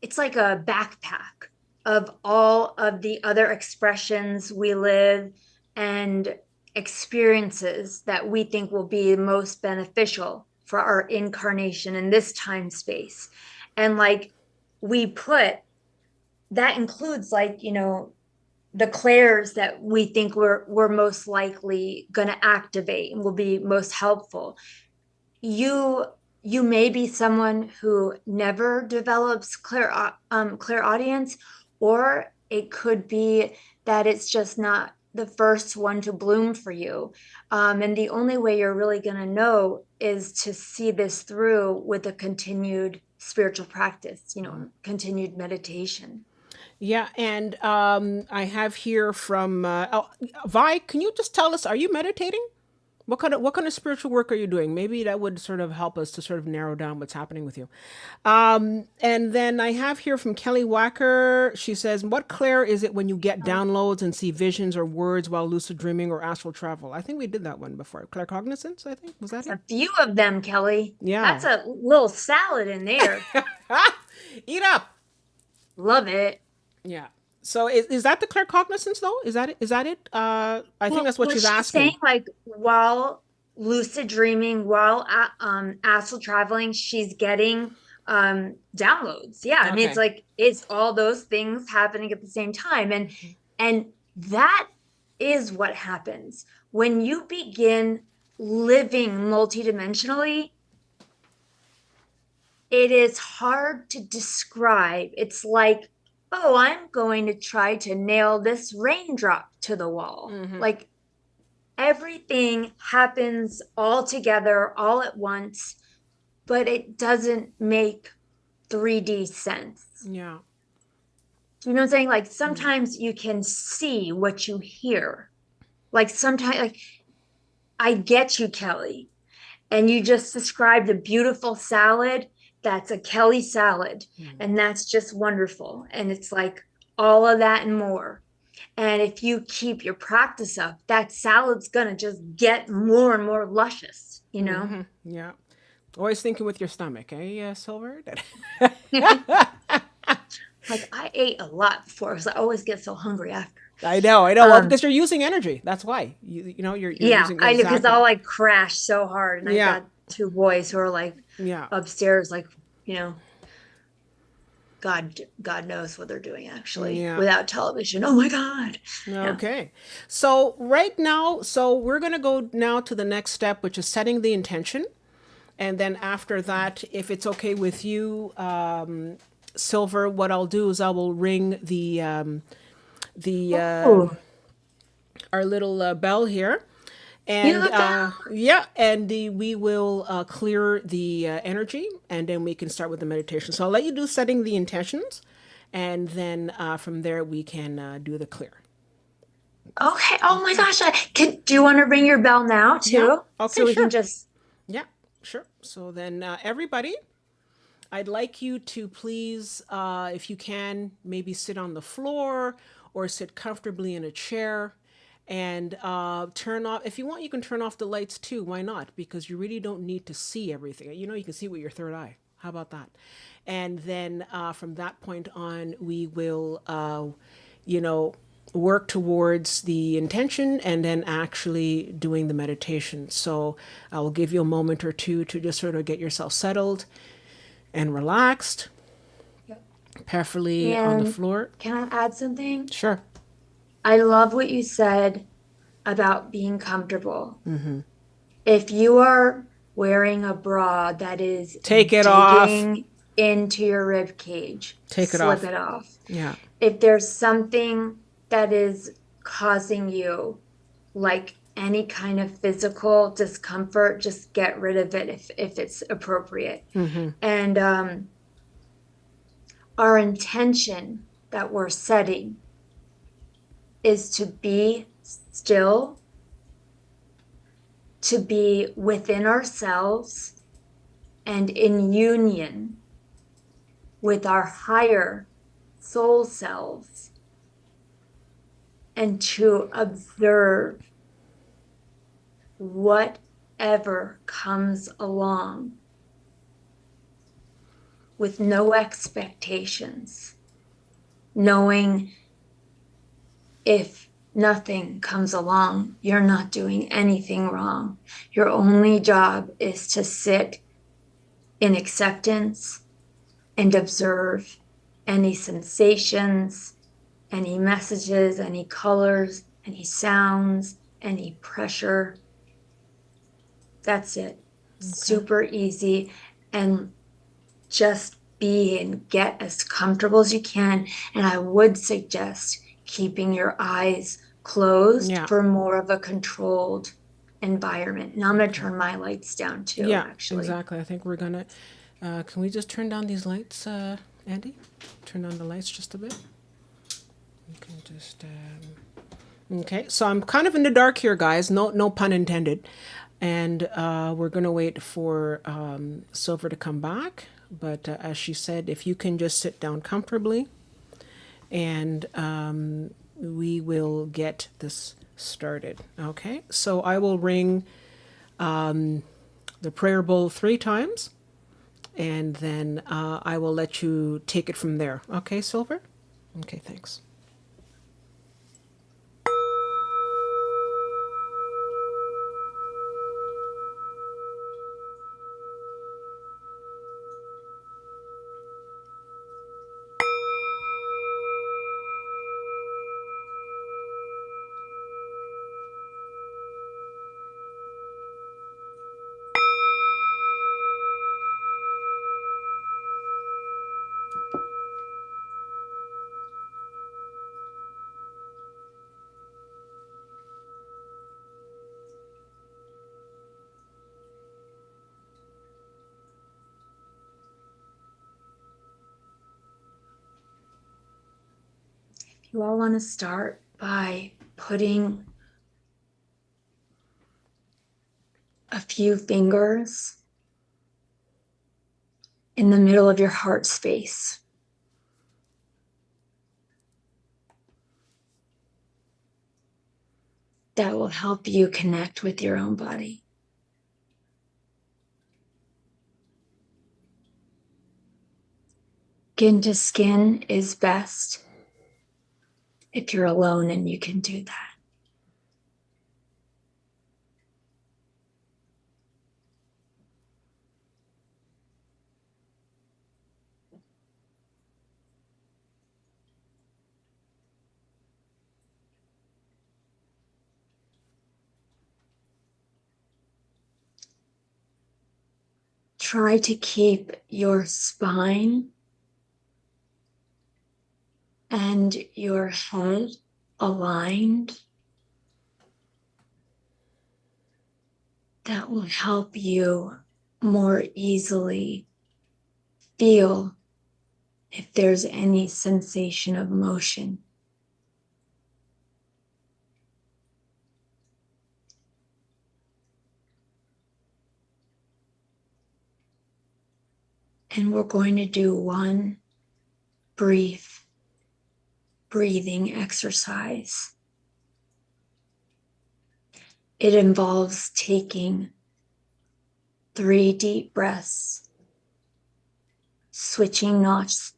it's like a backpack of all of the other expressions we live and experiences that we think will be most beneficial for our incarnation in this time space. And like we put that includes, like, the clairs that we think we're most likely going to activate and will be most helpful. You may be someone who never develops clairaudience, or it could be that it's just not the first one to bloom for you. And the only way you're really going to know is to see this through with a continued spiritual practice, continued meditation. Yeah, and I have here from Vi. Can you just tell us? Are you meditating? What kind of spiritual work are you doing? Maybe that would sort of help us to sort of narrow down what's happening with you. And then I have here from Kelly Wacker. She says, "What clair is it when you get downloads and see visions or words while lucid dreaming or astral travel?" I think we did that one before. Claircognizance, I think, was that It's it? a few of them, Kelly. Yeah. That's a little salad in there. Eat up. Love it. Yeah. So is that the claircognizance though? Is that it? Is that it? I think Well, that's what was she's she saying asking. like while lucid dreaming, while astral traveling, she's getting downloads? Yeah, I mean, it's Okay. like it's all those things happening at the same time, and that is what happens when you begin living multidimensionally. It is hard to describe. It's like, oh, I'm going to try to nail this raindrop to the wall. Mm-hmm. Like everything happens all together, all at once, but it doesn't make 3D sense. Yeah. Do you know what I'm saying? Like sometimes you can see what you hear. Like sometimes, like I get you, Kelly. And you just described a beautiful salad. That's a Kelly salad. And that's just wonderful. And it's like all of that and more. And if you keep your practice up, that salad's going to just get more and more luscious, you know? Yeah. Always thinking with your stomach, eh, Silver? Like I ate a lot before because I always get so hungry after. I know, I know. Well, Um, because you're using energy. That's why. You're yeah, using I know because I'll exactly. like crash so hard. And I've Yeah. got two boys who are like Yeah. upstairs, like, you know, God knows what they're doing actually Yeah. without television. Oh my God. Yeah. Okay. So right now, we're going to go now to the next step, which is setting the intention. And then after that, if it's okay with you, Silver, what I'll do is I will ring the Oh, our little bell here, you and have a bell. yeah, and we will clear the energy, and then we can start with the meditation. So I'll let you do setting the intentions, and then from there we can do the clear. Okay. Oh my gosh. Do you want to ring your bell now Yeah. too? Okay. So we can Sure. just, Yeah. Sure. So then, everybody, I'd like you to please, if you can, maybe sit on the floor or sit comfortably in a chair, and turn off. If you want, you can turn off the lights too. Why not? Because you really don't need to see everything. You can see with your third eye. How about that? And then from that point on, we will, you know, work towards the intention and then actually doing the meditation. So I will give you a moment or two to just sort of get yourself settled and relaxed, preferably on the and floor. can I add something? Sure. I love what you said about being comfortable. If you are wearing a bra that is Take it off. digging into your rib cage, Take it slip off. it off. Yeah. If there's something that is causing you like any kind of physical discomfort, just get rid of it if it's appropriate. And our intention that we're setting is to be still, to be within ourselves and in union with our higher soul selves, and to observe whatever comes along with no expectations, knowing if nothing comes along, you're not doing anything wrong. Your only job is to sit in acceptance and observe any sensations, any messages, any colors, any sounds, any pressure. That's it. Okay. Super easy. And just be and get as comfortable as you can. And I would suggest keeping your eyes closed Yeah. for more of a controlled environment. Now I'm going to turn my lights down too, Yeah. actually. Exactly. I think we're gonna. Can we just turn down these lights, Andy? Turn down the lights just a bit. You can just. Okay. So I'm kind of in the dark here, guys. No pun intended. And we're gonna wait for Silver to come back. But as she said, if you can just sit down comfortably, and we will get this started. Okay, so I will ring the prayer bowl 3 times, and then I will let you take it from there. Okay, Silver? Okay, thanks. You all want to start by putting a few fingers in the middle of your heart space. That will help you connect with your own body. Skin to skin is best if you're alone and you can do that. Try to keep your spine and your head aligned. That will help you more easily feel if there's any sensation of motion. And we're going to do one brief breathing exercise. It involves taking 3 deep breaths, switching nostrils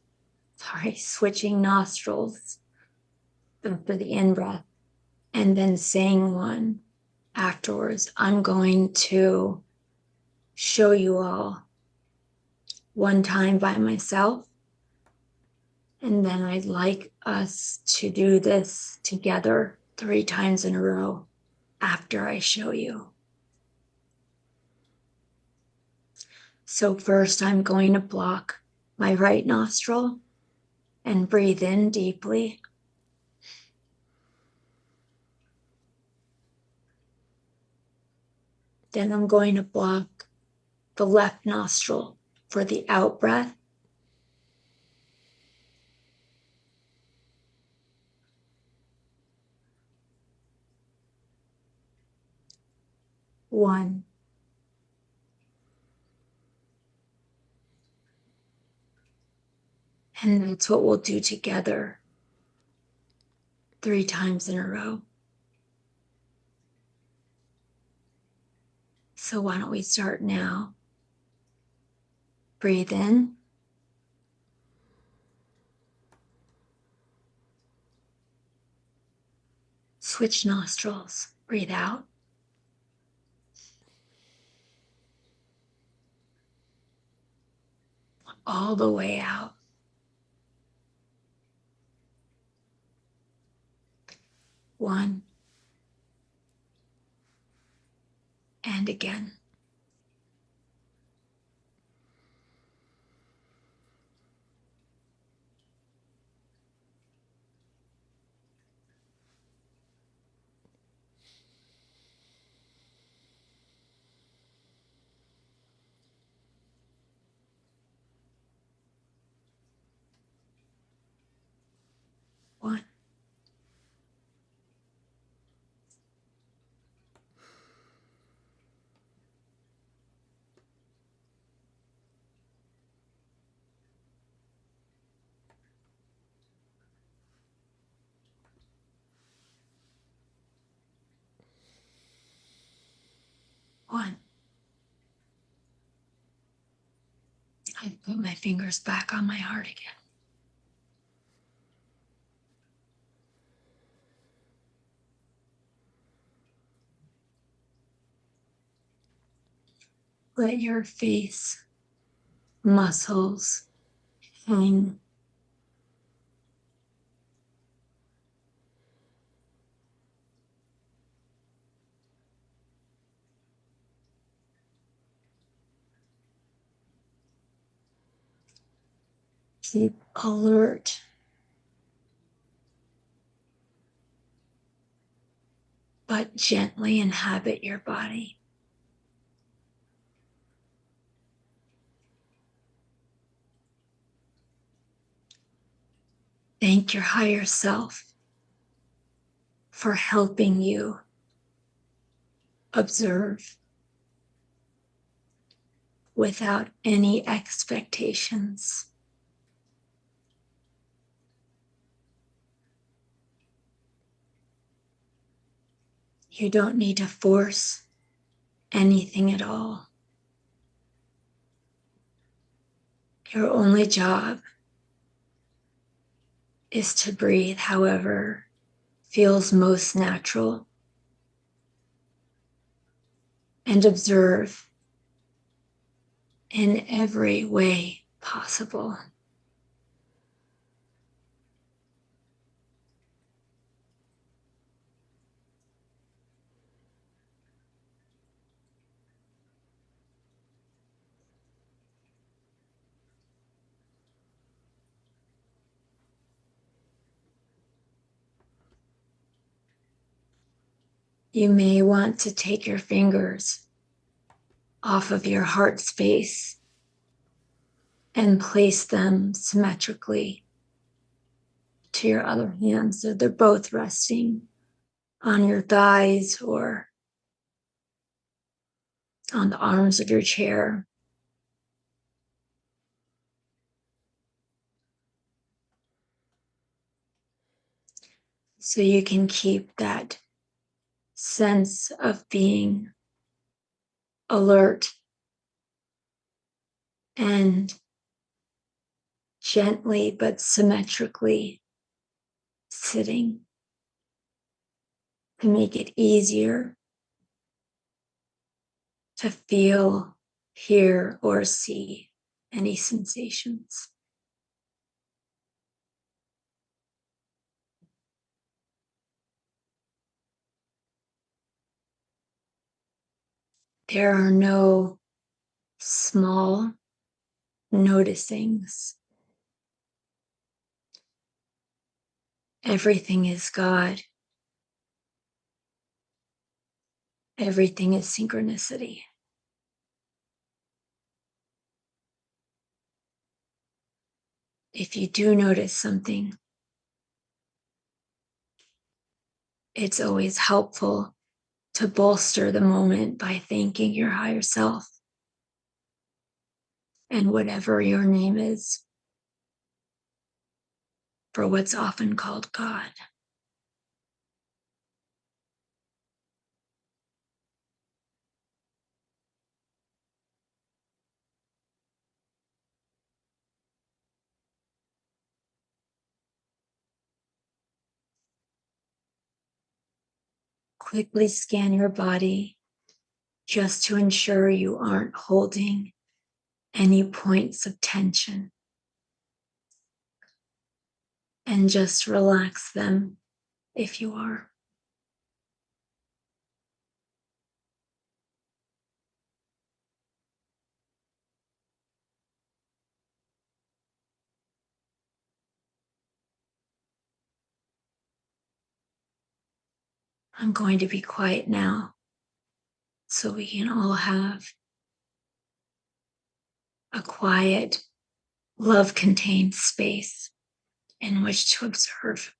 for the in-breath, and then saying one afterwards. I'm going to show you all one time by myself, and then I'd like us to do this together 3 times in a row after I show you. So first I'm going to block my right nostril and breathe in deeply. Then I'm going to block the left nostril for the out breath. One. And that's what we'll do together 3 times in a row. So why don't we start now? Breathe in. Switch nostrils. Breathe out. All the way out. One. And again. One. One. I put my fingers back on my heart again. Let your face muscles hang. Keep alert. But gently inhabit your body. thank your higher self for helping you observe without any expectations. You don't need to force anything at all. Your only job is to breathe however feels most natural and observe in every way possible. You may want to take your fingers off of your heart space and place them symmetrically to your other hand so they're both resting on your thighs or on the arms of your chair. So you can keep that sense of being alert and gently but symmetrically sitting to make it easier to feel, hear, or see any sensations. There are no small noticings. Everything is God. Everything is synchronicity. If you do notice something, it's always helpful to bolster the moment by thanking your higher self and whatever your name is for what's often called God. Quickly scan your body just to ensure you aren't holding any points of tension. And just relax them if you are. I'm going to be quiet now so we can all have a quiet, love-contained space in which to observe.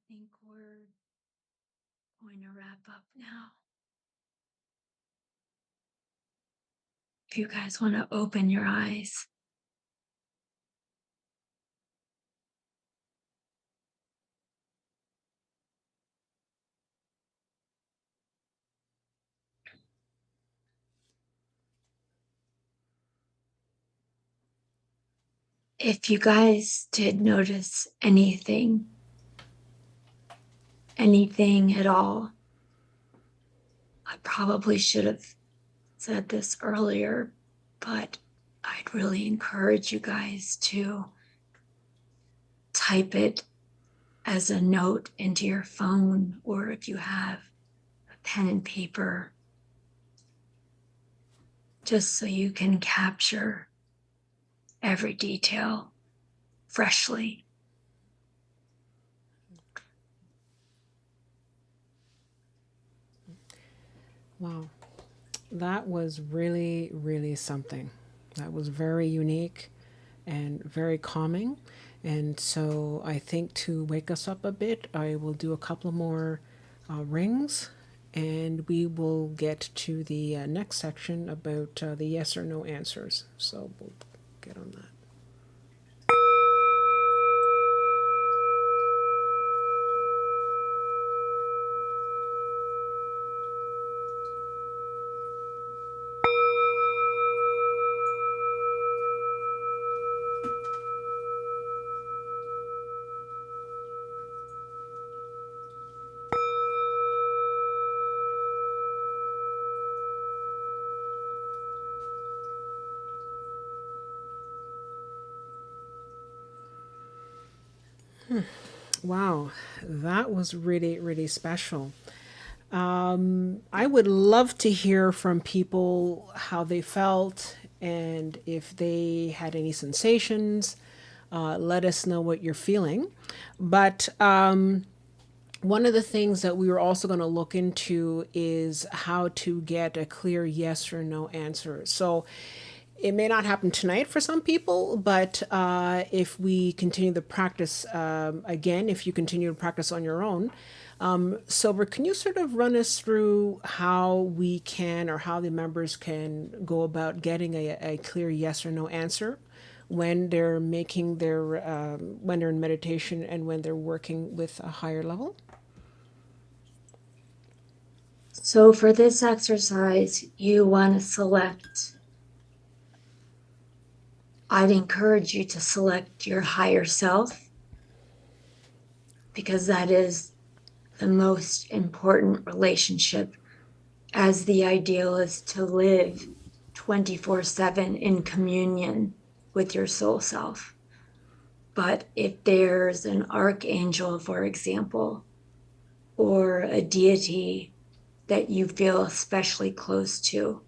think we're going to wrap up now. If you guys want to open your eyes. If you guys did notice anything at all, I probably should have said this earlier, but I'd really encourage you guys to type it as a note into your phone, or if you have a pen and paper, just so you can capture every detail freshly. Wow. That was really, really something. That was very unique and very calming. And so I think to wake us up a bit, I will do a couple more rings and we will get to the next section about the yes or no answers. So we'll get on that. Wow, that was really, really special. I would love to hear from people how they felt and if they had any sensations. Let us know what you're feeling. But one of the things that we were also going to look into is how to get a clear yes or no answer. So it may not happen tonight for some people, but if we continue the practice again, if you continue to practice on your own, Silver, can you sort of run us through how we can or how the members can go about getting a clear yes or no answer when they're making their, when they're in meditation and when they're working with a higher level? So for this exercise, you want to select, I'd encourage you to select your higher self, because that is the most important relationship, as the ideal is to live 24/7 in communion with your soul self. But if there's an archangel, for example, or a deity that you feel especially close to,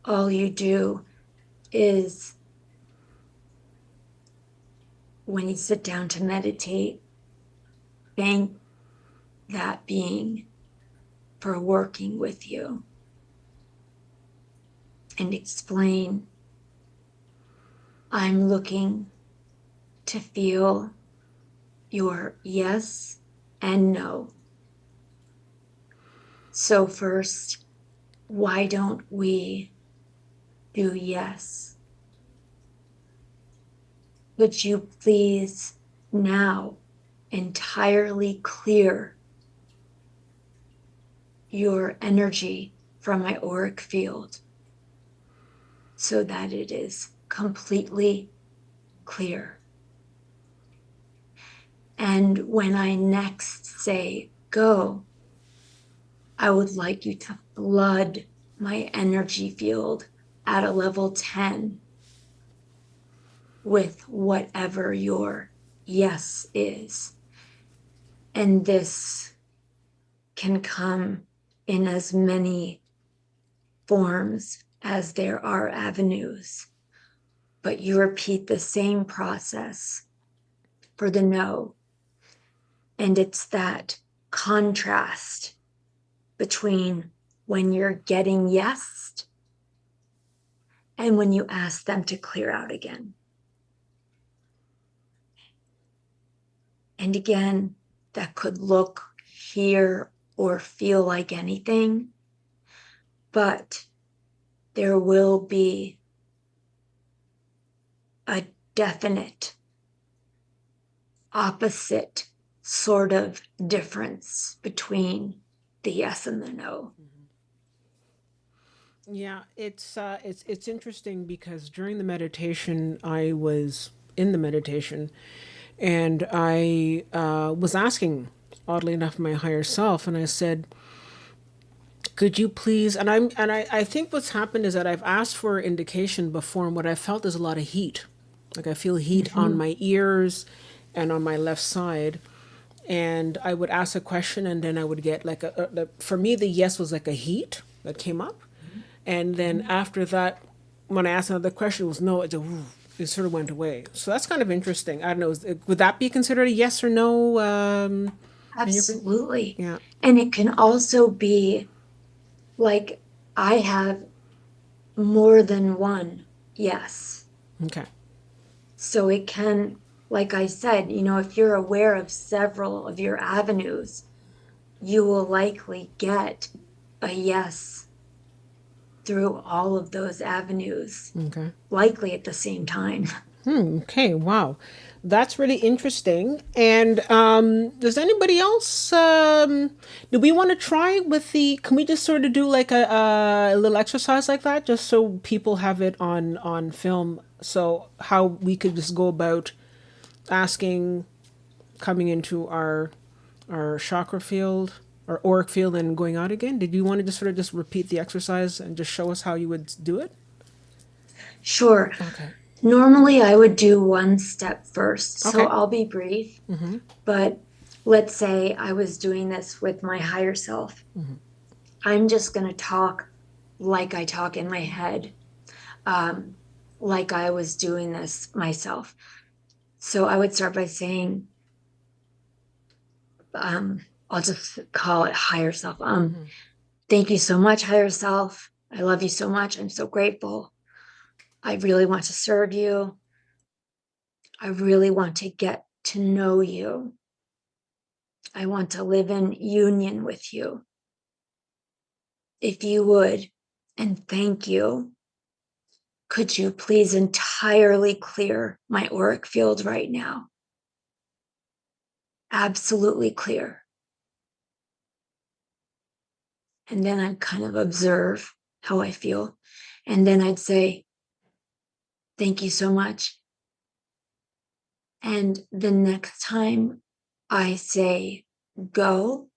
all you do is, when you sit down to meditate, thank that being for working with you and explain, I'm looking to feel your yes and no. So first, why don't we do yes? Would you please now entirely clear your energy from my auric field so that it is completely clear? And when I next say go, I would like you to flood my energy field at a level 10 with whatever your yes is. And this can come in as many forms as there are avenues, but you repeat the same process for the no. And it's that contrast between when you're getting yes and when you ask them to clear out again. And again, that could look, hear, or feel like anything, but there will be a definite opposite sort of difference between the yes and the no. Yeah, it's interesting because during the meditation, I was in the meditation, and I was asking, oddly enough, my higher self, and I said, "Could you please?" I think what's happened is that I've asked for indication before, and what I felt is a lot of heat. Like I feel heat on Mhm. my ears and on my left side, and I would ask a question, and then I would get like for me the yes was like a heat that came up, and then after that, when I asked another question, it was no. It sort of went away. So that's kind of interesting. I don't know. Would that be considered a yes or no? In your opinion? Absolutely. Yeah. And it can also be like, I have more than one yes. Okay. So it can, like I said, if you're aware of several of your avenues, you will likely get a yes through all of those avenues, Okay. likely at the same time. Okay. Wow. That's really interesting. And does anybody else? Do we want to try with the? Can we just sort of do like a little exercise like that, just so people have it on film? So how we could just go about asking, coming into our chakra field, our auric field, and going out again. Did you want to just sort of just repeat the exercise and just show us how you would do it? Sure. Okay. Normally, I would do one step first. So Okay. I'll be brief, but let's say I was doing this with my higher self. I'm just going to talk like I talk in my head, um, like I was doing this myself. So I would start by saying, I'll just call it higher self. Thank you so much, higher self. I love you so much. I'm so grateful. I really want to serve you. I really want to get to know you. I want to live in union with you. If you would, and thank you, could you please entirely clear my auric field right now? Absolutely clear. And then I'd kind of observe how I feel. And then I'd say, thank you so much. And the next time I say go,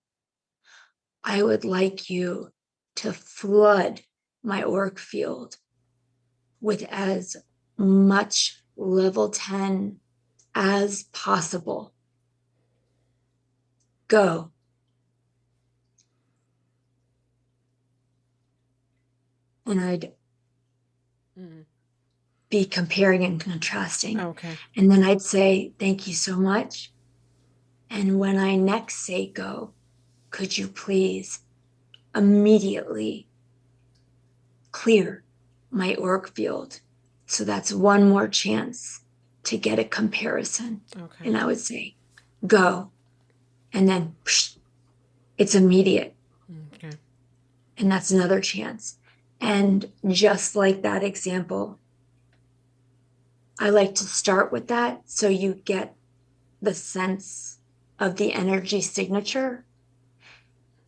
I would like you to flood my auric field with as much level 10 as possible. Go. And I'd be comparing and contrasting. Okay. And then I'd say, thank you so much. And when I next say go, could you please immediately clear my auric field? So that's one more chance to get a comparison. Okay. And I would say, go. And then it's immediate. Okay. And that's another chance. And just like that example, I like to start with that so you get the sense of the energy signature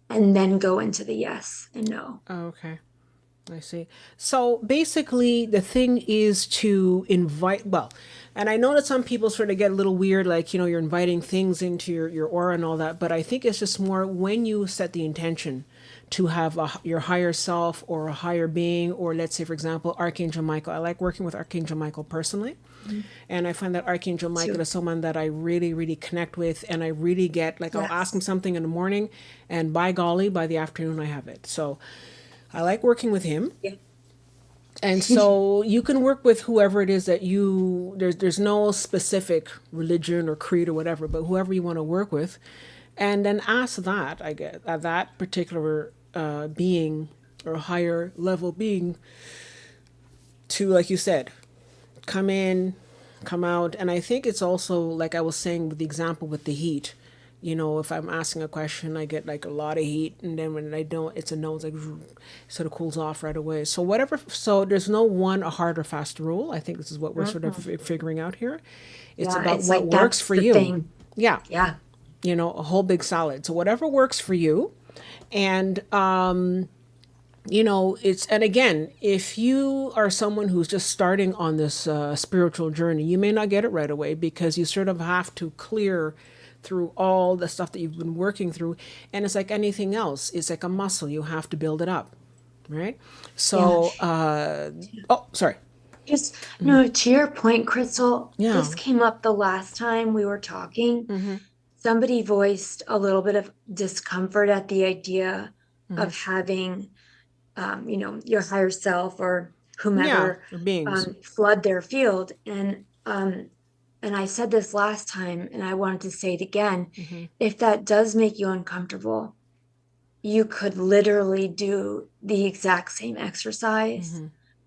and then go into the yes and no. Okay. I see. So basically, the thing is to invite, well, and I know that some people sort of get a little weird, like, you're inviting things into your aura and all that, but I think it's just more when you set the intention to have your higher self or a higher being, or let's say, for example, Archangel Michael. I like working with Archangel Michael personally. And I find that Archangel Michael is someone that I really, really connect with. And I really get, like, I'll ask him something in the morning, and by golly, by the afternoon, I have it. So I like working with him. Yeah. And so you can work with whoever it is that there's no specific religion or creed or whatever, but whoever you want to work with. And then ask that, I guess, that particular being or higher level being to, like you said, come in, come out. And I think it's also, like I was saying with the example with the heat, You know, if I'm asking a question, I get like a lot of heat, and then when I don't, it's a no. It's like sort of cools off right away. So whatever. So there's no one a hard or fast rule. I think this is what we're sort of figuring out here. It's Yeah, about it's what like works that's for the you. thing. Yeah, Yeah. you know, a whole big salad. So whatever works for you, and you know, it's, and again, if you are someone who's just starting on this spiritual journey, you may not get it right away because you sort of have to clear through all the stuff that you've been working through. And it's like anything else, it's like a muscle, you have to build it up, right? Yeah. So oh, sorry. Just no, to your point, Crystal, Yeah. this came up the last time we were talking. Somebody voiced a little bit of discomfort at the idea of having, your higher self or Yeah, whomever beings. flood their field. And I said this last time, and I wanted to say it again. If that does make you uncomfortable, you could literally do the exact same exercise,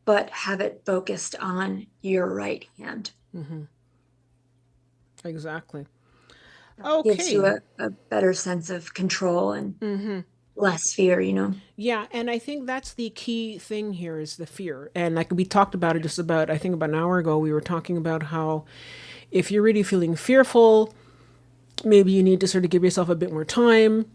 but have it focused on your right hand. Exactly. Gives you Okay. a better sense of control and less fear. Yeah, and I think that's the key thing here is the fear. And like we talked about it just about, I think about an hour ago, we were talking about how if you're really feeling fearful, maybe you need to sort of give yourself a bit more time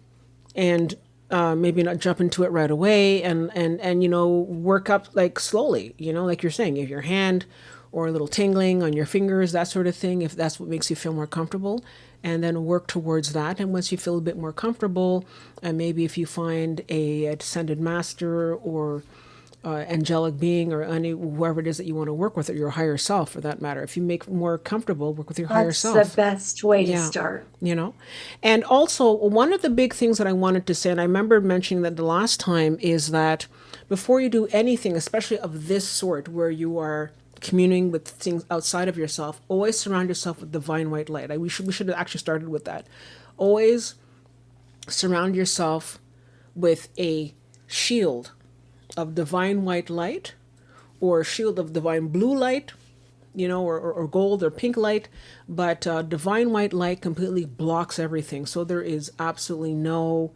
and maybe not jump into it right away and you know, work up like slowly, you know, like you're saying, if your hand or a little tingling on your fingers, that sort of thing, if that's what makes you feel more comfortable, and then work towards that. And once you feel a bit more comfortable, and maybe if you find a descended master or angelic being or any whoever it is that you want to work with, or your higher self for that matter, if you make more comfortable, work with your higher That's the self. best way to Yeah. start. You know, and also one of the big things that I wanted to say, and I remember mentioning that the last time, is that before you do anything, especially of this sort, where you are communing with things outside of yourself, always surround yourself with divine white light. We should have actually started with that. Always surround yourself with a shield of divine white light, or a shield of divine blue light, you know, or gold or pink light, but divine white light completely blocks everything. So there is absolutely nothing's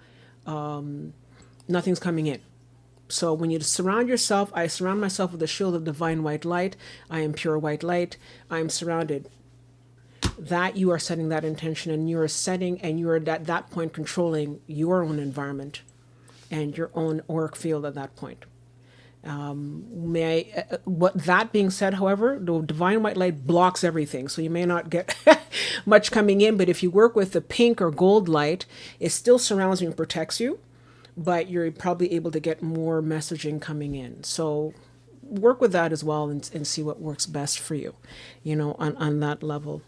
coming in. So when you surround yourself, I surround myself with a shield of divine white light. I am pure white light. I am surrounded. That you are setting that intention, and you are setting, and you are at that point controlling your own environment and your own auric field at that point. What that being said, however, the divine white light blocks everything, so you may not get much coming in. But if you work with the pink or gold light, it still surrounds you and protects you, but you're probably able to get more messaging coming in. So work with that as well, and see what works best for you, you know, on that level,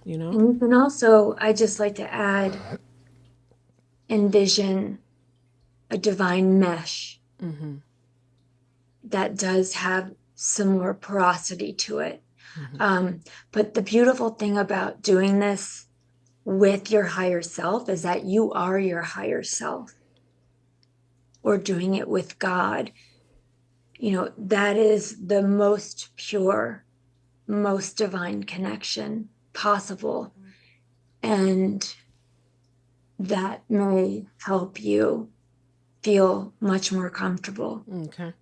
you know. And you can also, I just like to add, envision a divine mesh that does have some more porosity to it. But the beautiful thing about doing this with your higher self is that you are your higher self, or doing it with God. That is the most pure, most divine connection possible. And that may help you feel much more comfortable. Okay.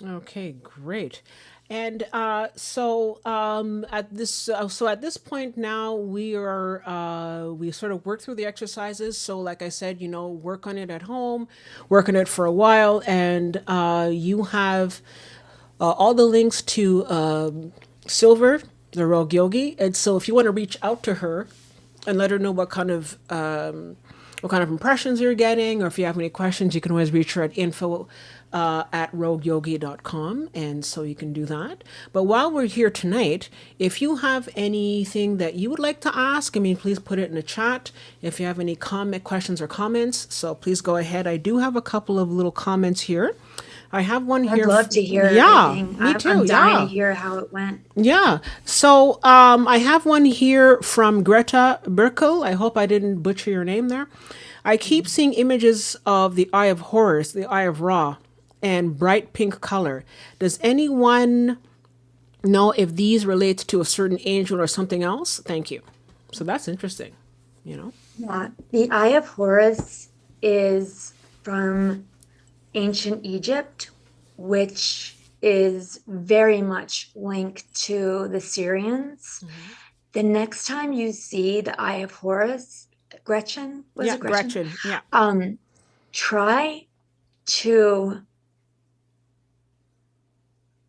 Okay, great. And at this point now, we sort of work through the exercises. So like I said, you know, work on it at home, work on it for a while, and you have all the links to Silver, the Rogue Yogi. And so if you want to reach out to her and let her know what kind of impressions you're getting, or if you have any questions, you can always reach her at info at rogueyogi.com, and so you can do that. But while we're here tonight, if you have anything that you would like to ask, I mean, please put it in the chat. If you have any questions or comments, so please go ahead. I do have a couple of little comments here. I have one here. I'd love to hear everything. Me too. I'm dying to hear how it went. Yeah. So I have one here from Greta Birkel. I hope I didn't butcher your name there. I keep seeing images of the Eye of Horus, the Eye of Ra, and bright pink color. Does anyone know if these relates to a certain angel or something else? Thank you. So that's interesting, you know. Yeah, the Eye of Horus is from ancient Egypt, which is very much linked to the Syrians. Mhm. The next time you see the Eye of Horus, Gretchen, was Yeah, it Gretchen? Gretchen. Yeah. Um, try to,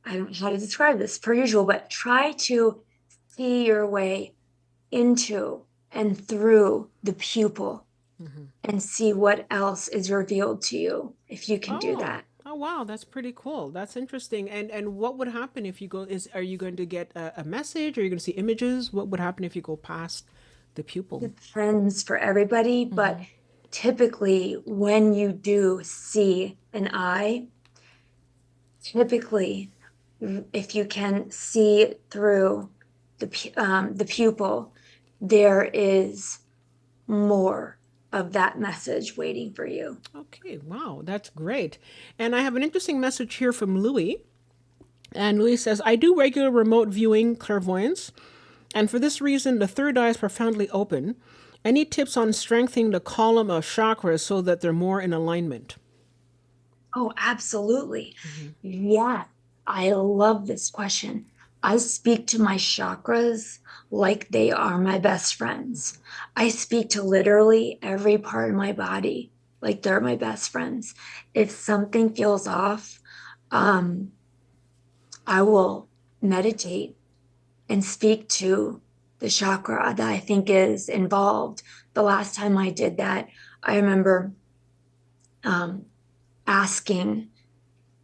I don't know how to describe this per usual, but try to see your way into and through the pupil Mhm. and see what else is revealed to you if you can do Oh, that. oh wow, that's pretty cool. That's interesting. And what would happen if you go? Are you going to get a message? Are you going to see images? What would happen if you go past the pupil? Depends for everybody, but Mhm. typically when you do see an eye, typically if you can see through the pupil, there is more of that message waiting for you. Okay, wow, that's great. And I have an interesting message here from Louis. And Louis says, I do regular remote viewing clairvoyance, and for this reason, the third eye is profoundly open. Any tips on strengthening the column of chakras so that they're more in alignment? Oh, absolutely. Mhm. Yeah, I love this question. I speak to my chakras like they are my best friends. I speak to literally every part of my body like they're my best friends. If something feels off, um, I will meditate and speak to the chakra that I think is involved. The last time I did that, I remember um, asking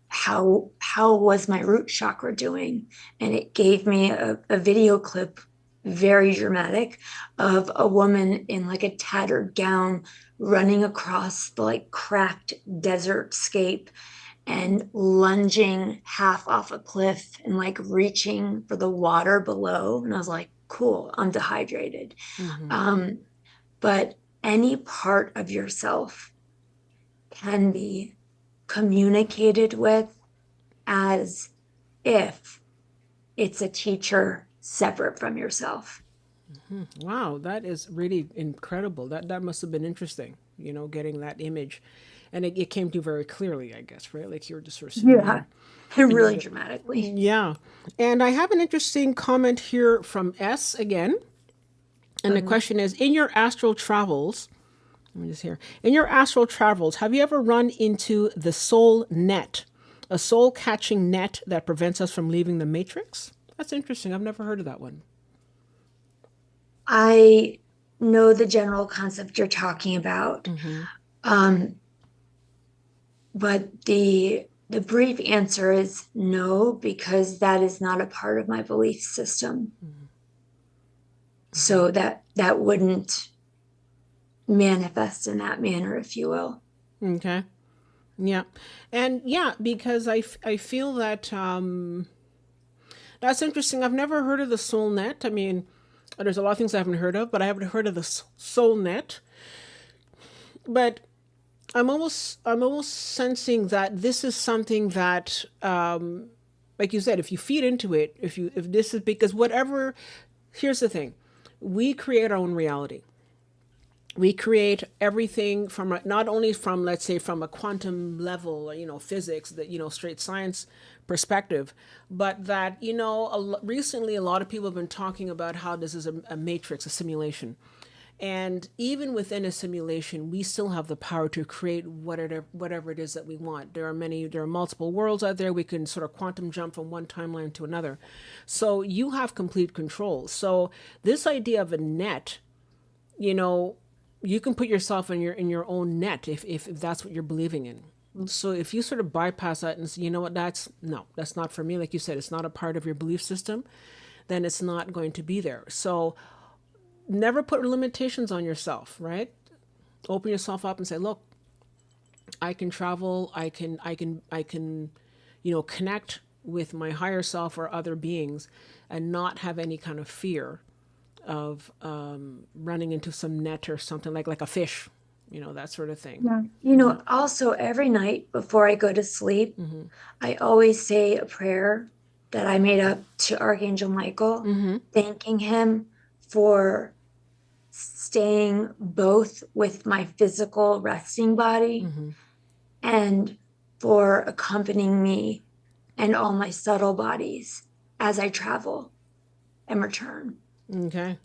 how was my root chakra doing, and it gave me a video clip, very dramatic, of a woman in like a tattered gown running across the like cracked desert scape and lunging half off a cliff and like reaching for the water below, and I was like, cool, I'm dehydrated. Mhm. um but any part of yourself can be communicated with as if it's a teacher separate from yourself. Wow, that is really incredible. That must have been interesting, getting that image. And it came to you very clearly, I guess, right? Like you were just sort of sitting Yeah, there and you really get, dramatically. yeah. And I have an interesting comment here from S again. And the Mhm. question is, in your astral travels, let me just hear, in your astral travels, have you ever run into the soul net, a soul catching net that prevents us from leaving the matrix? That's interesting. I've never heard of that one. I know the general concept you're talking about. Mm-hmm. Um, but the brief answer is no, because that is not a part of my belief system. Mm-hmm. So that wouldn't manifest in that manner, if you will. Okay. Yeah. And yeah, because I feel that that's interesting. I've never heard of the soul net. I mean, there's a lot of things I haven't heard of, but I haven't heard of the soul net. But I'm almost sensing that this is something that like you said, if you feed into it, if this is because whatever, here's the thing, we create our own reality. We create everything from not only from, let's say, from a quantum level, physics, that straight science perspective, but that recently a lot of people have been talking about how this is a matrix, a simulation. And even within a simulation, we still have the power to create whatever it is that we want. There are multiple worlds out there. We can sort of quantum jump from one timeline to another. So you have complete control. So this idea of a net, you know, you can put yourself in your own net if that's what you're believing in. So if you sort of bypass that and say, you know what, that's not for me. Like you said, it's not a part of your belief system, then it's not going to be there. So never put limitations on yourself, right? Open yourself up and say, look, I can travel, I can connect with my higher self or other beings and not have any kind of fear of running into some net or something like a fish, that sort of thing. Yeah. Yeah. Also every night before I go to sleep, Mm-hmm. I always say a prayer that I made up to Archangel Michael, Mm-hmm. thanking him for staying both with my physical resting body and for accompanying me and all my subtle bodies as I travel and return. Okay.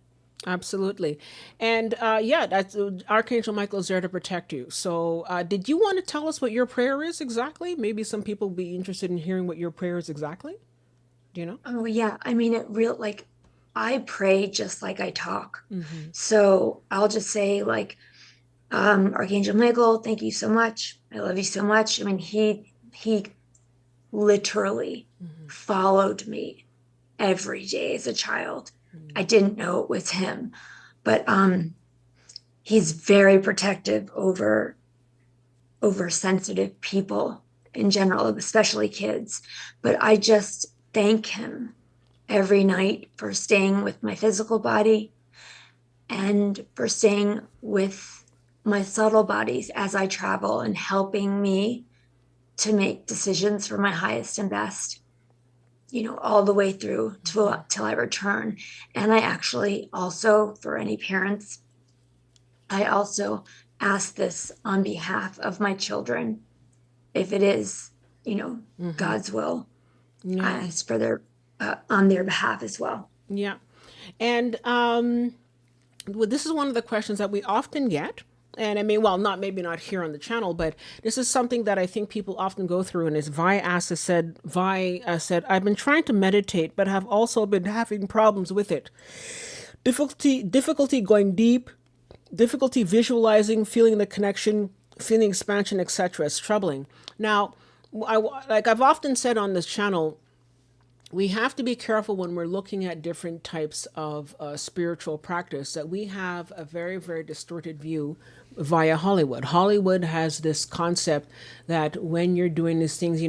Absolutely. And yeah, that's Archangel Michael is there to protect you. So, did you want to tell us what your prayer is exactly? Maybe some people will be interested in hearing what your prayer is exactly. Do you know? Oh yeah, I mean it real like I pray just like I talk. So I'll just say like Archangel Michael, thank you so much. I love you so much. I mean he literally followed me every day as a child. I didn't know it was him, but he's very protective over sensitive people in general, especially kids. But I just thank him every night for staying with my physical body and for staying with my subtle bodies as I travel and helping me to make decisions for my highest and best, all the way through till I return. And I actually also, for any parents, I also ask this on behalf of my children. If it is, God's will, I Yeah. ask for their on their behalf as well. Yeah. And well, this is one of the questions that we often get. And I mean, well, maybe not here on the channel, but this is something that I think people often go through. And as Vi said, I've been trying to meditate, but have also been having problems with it. Difficulty going deep, difficulty visualizing, feeling the connection, feeling expansion, etc. It's troubling. Now, like I've often said on this channel, we have to be careful when we're looking at different types of spiritual practice that we have a very, very distorted view via Hollywood. Hollywood has this concept that when you're doing these things,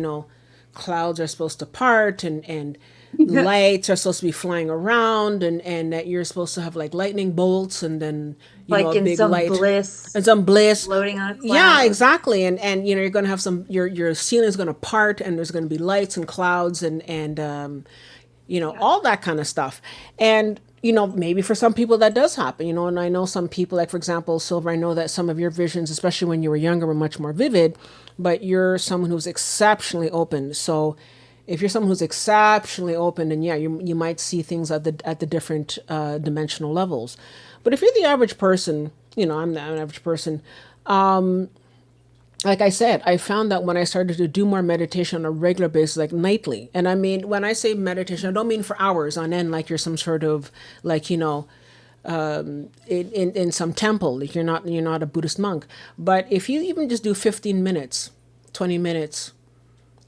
clouds are supposed to part and lights are supposed to be flying around and that you're supposed to have like lightning bolts and then Like a in big some light bliss, and some bliss. floating on a Yeah, cloud. exactly. And you're going to have your ceiling is going to part and there's going to be lights and clouds and all that kind of stuff. And maybe for some people that does happen, and I know some people, like for example, Silver, I know that some of your visions, especially when you were younger, were much more vivid, but you're someone who's exceptionally open. So if you're someone who's exceptionally open, then yeah, you might see things at the different dimensional levels. But if you're the average person, I'm an average person. Like I said, I found that when I started to do more meditation on a regular basis, like nightly, and I mean, when I say meditation, I don't mean for hours on end, like you're some sort of like, in some temple, like you're not a Buddhist monk. But if you even just do 15 minutes, 20 minutes,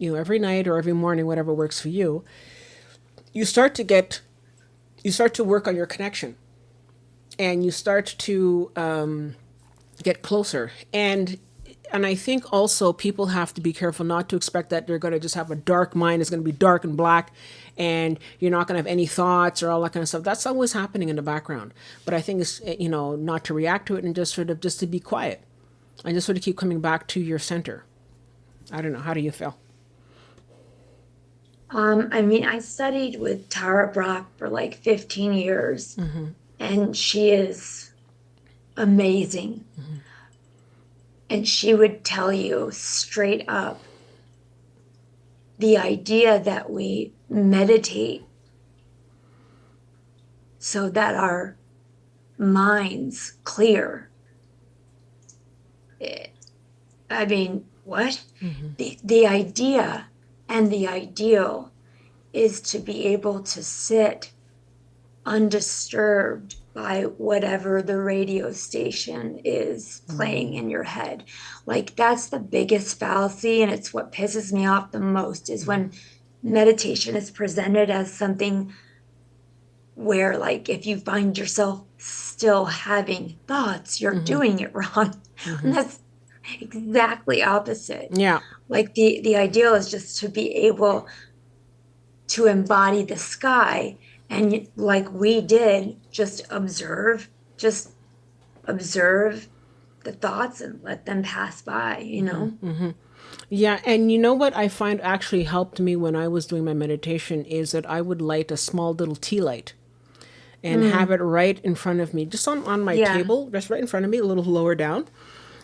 every night or every morning, whatever works for you, you start to work on your connection and you start to get closer. And I think also people have to be careful not to expect that they're going to just have a dark mind. It's going to be dark and black and you're not going to have any thoughts or all that kind of stuff. That's always happening in the background. But I think it's, not to react to it and just to be quiet and just sort of keep coming back to your center. I don't know. How do you feel? I mean, I studied with Tara Brach for like 15 years, and she is amazing. And she would tell you straight up the idea that we meditate so that our minds clear. I mean, what? The idea and the ideal is to be able to sit undisturbed by whatever the radio station is playing in your head. Like that's the biggest fallacy, and it's what pisses me off the most is when meditation is presented as something where like if you find yourself still having thoughts, you're doing it wrong. And that's exactly opposite. Yeah. Like the ideal is just to be able to embody the sky and like we did, just observe the thoughts and let them pass by, Yeah, and you know what I find actually helped me when I was doing my meditation is that I would light a small little tea light. and have Mm, it right in front of me, just on my yeah. table, just right in front of me, a little lower down.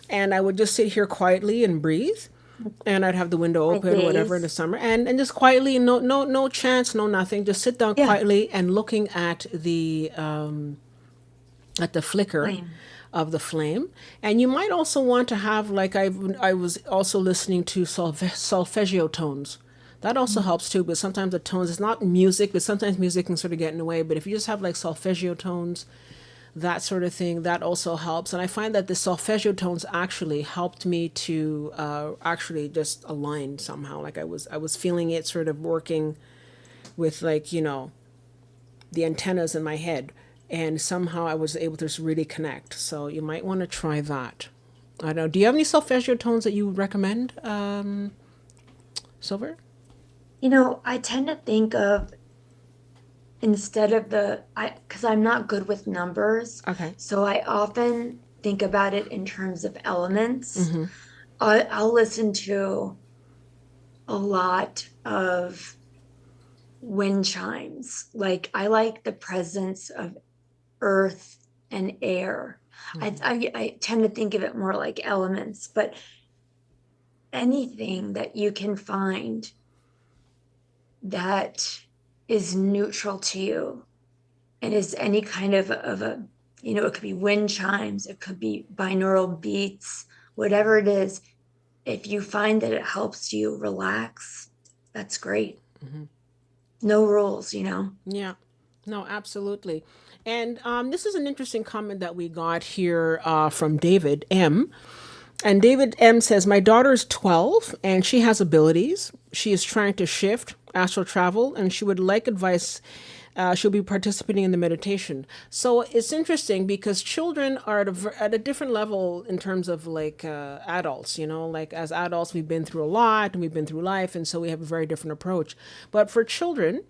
And I would just sit here quietly and breathe. And I'd have the window Like open, whatever, in the gaze. summer, and just quietly, no chance, no nothing, just sit down Yeah. quietly and looking at the flicker Flame. of the flame. And you might also want to have, like, I was also listening to solfeggio tones. That also Mm. helps too, but sometimes the tones, it's not music, but sometimes music can sort of get in the way. But if you just have like solfeggio tones, that sort of thing, that also helps. And I find that the solfeggio tones actually helped me to actually just align somehow. Like I was feeling it sort of working with, like, the antennas in my head, and somehow I was able to just really connect. So you might want to try that. I don't know. Do you have any solfeggio tones that you would recommend, Silver? I tend to think of instead of because I'm not good with numbers, Okay. so I often think about it in terms of elements. I'll listen to a lot of wind chimes. Like I like the presence of earth and air. I tend to think of it more like elements, but anything that you can find that is neutral to you and is any kind of a, it could be wind chimes, it could be binaural beats, whatever it is. If you find that it helps you relax, that's great. No rules. Yeah. No, absolutely. And this is an interesting comment that we got here from David M. And David M says, my daughter's 12 and she has abilities. She is trying to shift astral travel and she would like advice. She'll be participating in the meditation. So it's interesting because children are at a different level in terms of, like, adults, like as adults, we've been through a lot and we've been through life. And so we have a very different approach. But for children,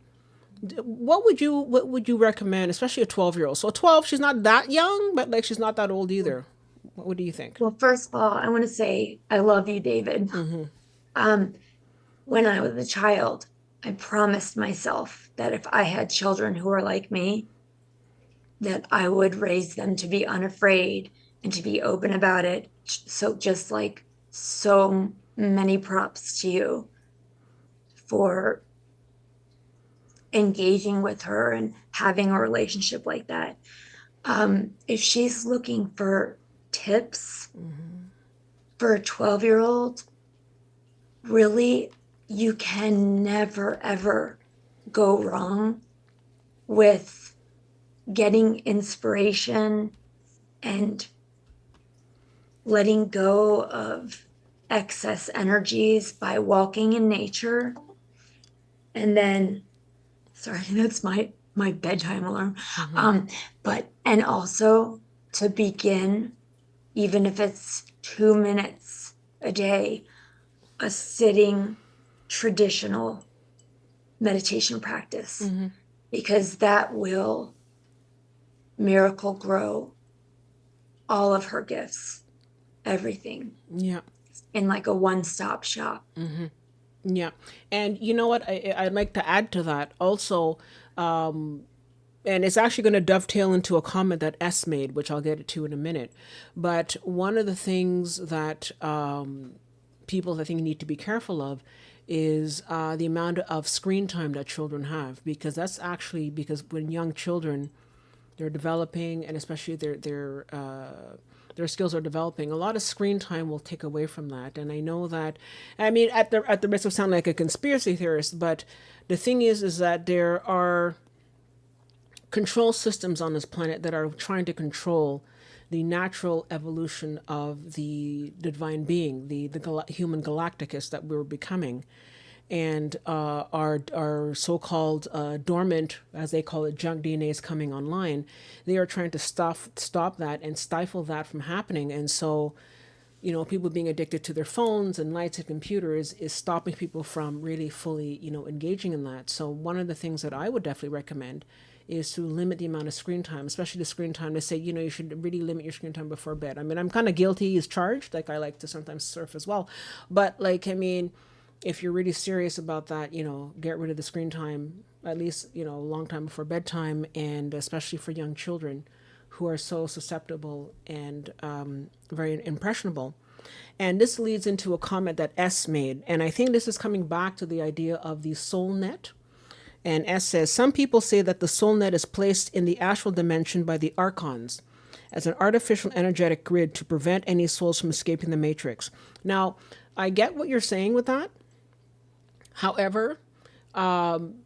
what would you recommend, especially a 12-year-old? So 12, she's not that young, but like she's not that old either. What do you think? Well, first of all, I want to say I love you, David. Um, when I was a child, I promised myself that if I had children who were like me, that I would raise them to be unafraid and to be open about it. So just like so many props to you for engaging with her and having a relationship like that. If she's looking for tips for a 12-year-old, really, you can never, ever go wrong with getting inspiration and letting go of excess energies by walking in nature. And then, sorry, that's my bedtime alarm. But and also to begin, even if it's 2 minutes a day, a sitting traditional meditation practice, because that will miracle grow all of her gifts, everything Yeah. in like a one-stop shop. Yeah. And you know what? I'd like to add to that also, and it's actually going to dovetail into a comment that S made, which I'll get to in a minute. But one of the things that people, I think, need to be careful of is the amount of screen time that children have, because that's actually because when young children, they're developing, and especially their skills are developing, a lot of screen time will take away from that. And I know that, I mean, at the risk of sounding like a conspiracy theorist, but the thing is that there are control systems on this planet that are trying to control the natural evolution of the divine being, the human galacticus that we're becoming, and our so-called dormant, as they call it, junk DNA is coming online. They are trying to stop that and stifle that from happening. And so, people being addicted to their phones and lights and computers is stopping people from really fully, engaging in that. So one of the things that I would definitely recommend is to limit the amount of screen time, especially the screen time. They say, you should really limit your screen time before bed. I mean, I'm kind of guilty as charged. Like, I like to sometimes surf as well. But, like, I mean, if you're really serious about that, get rid of the screen time at least, a long time before bedtime, and especially for young children who are so susceptible and very impressionable. And this leads into a comment that S made. And I think this is coming back to the idea of the soul net. And S says, some people say that the soul net is placed in the astral dimension by the archons as an artificial energetic grid to prevent any souls from escaping the matrix. Now, I get what you're saying with that. However,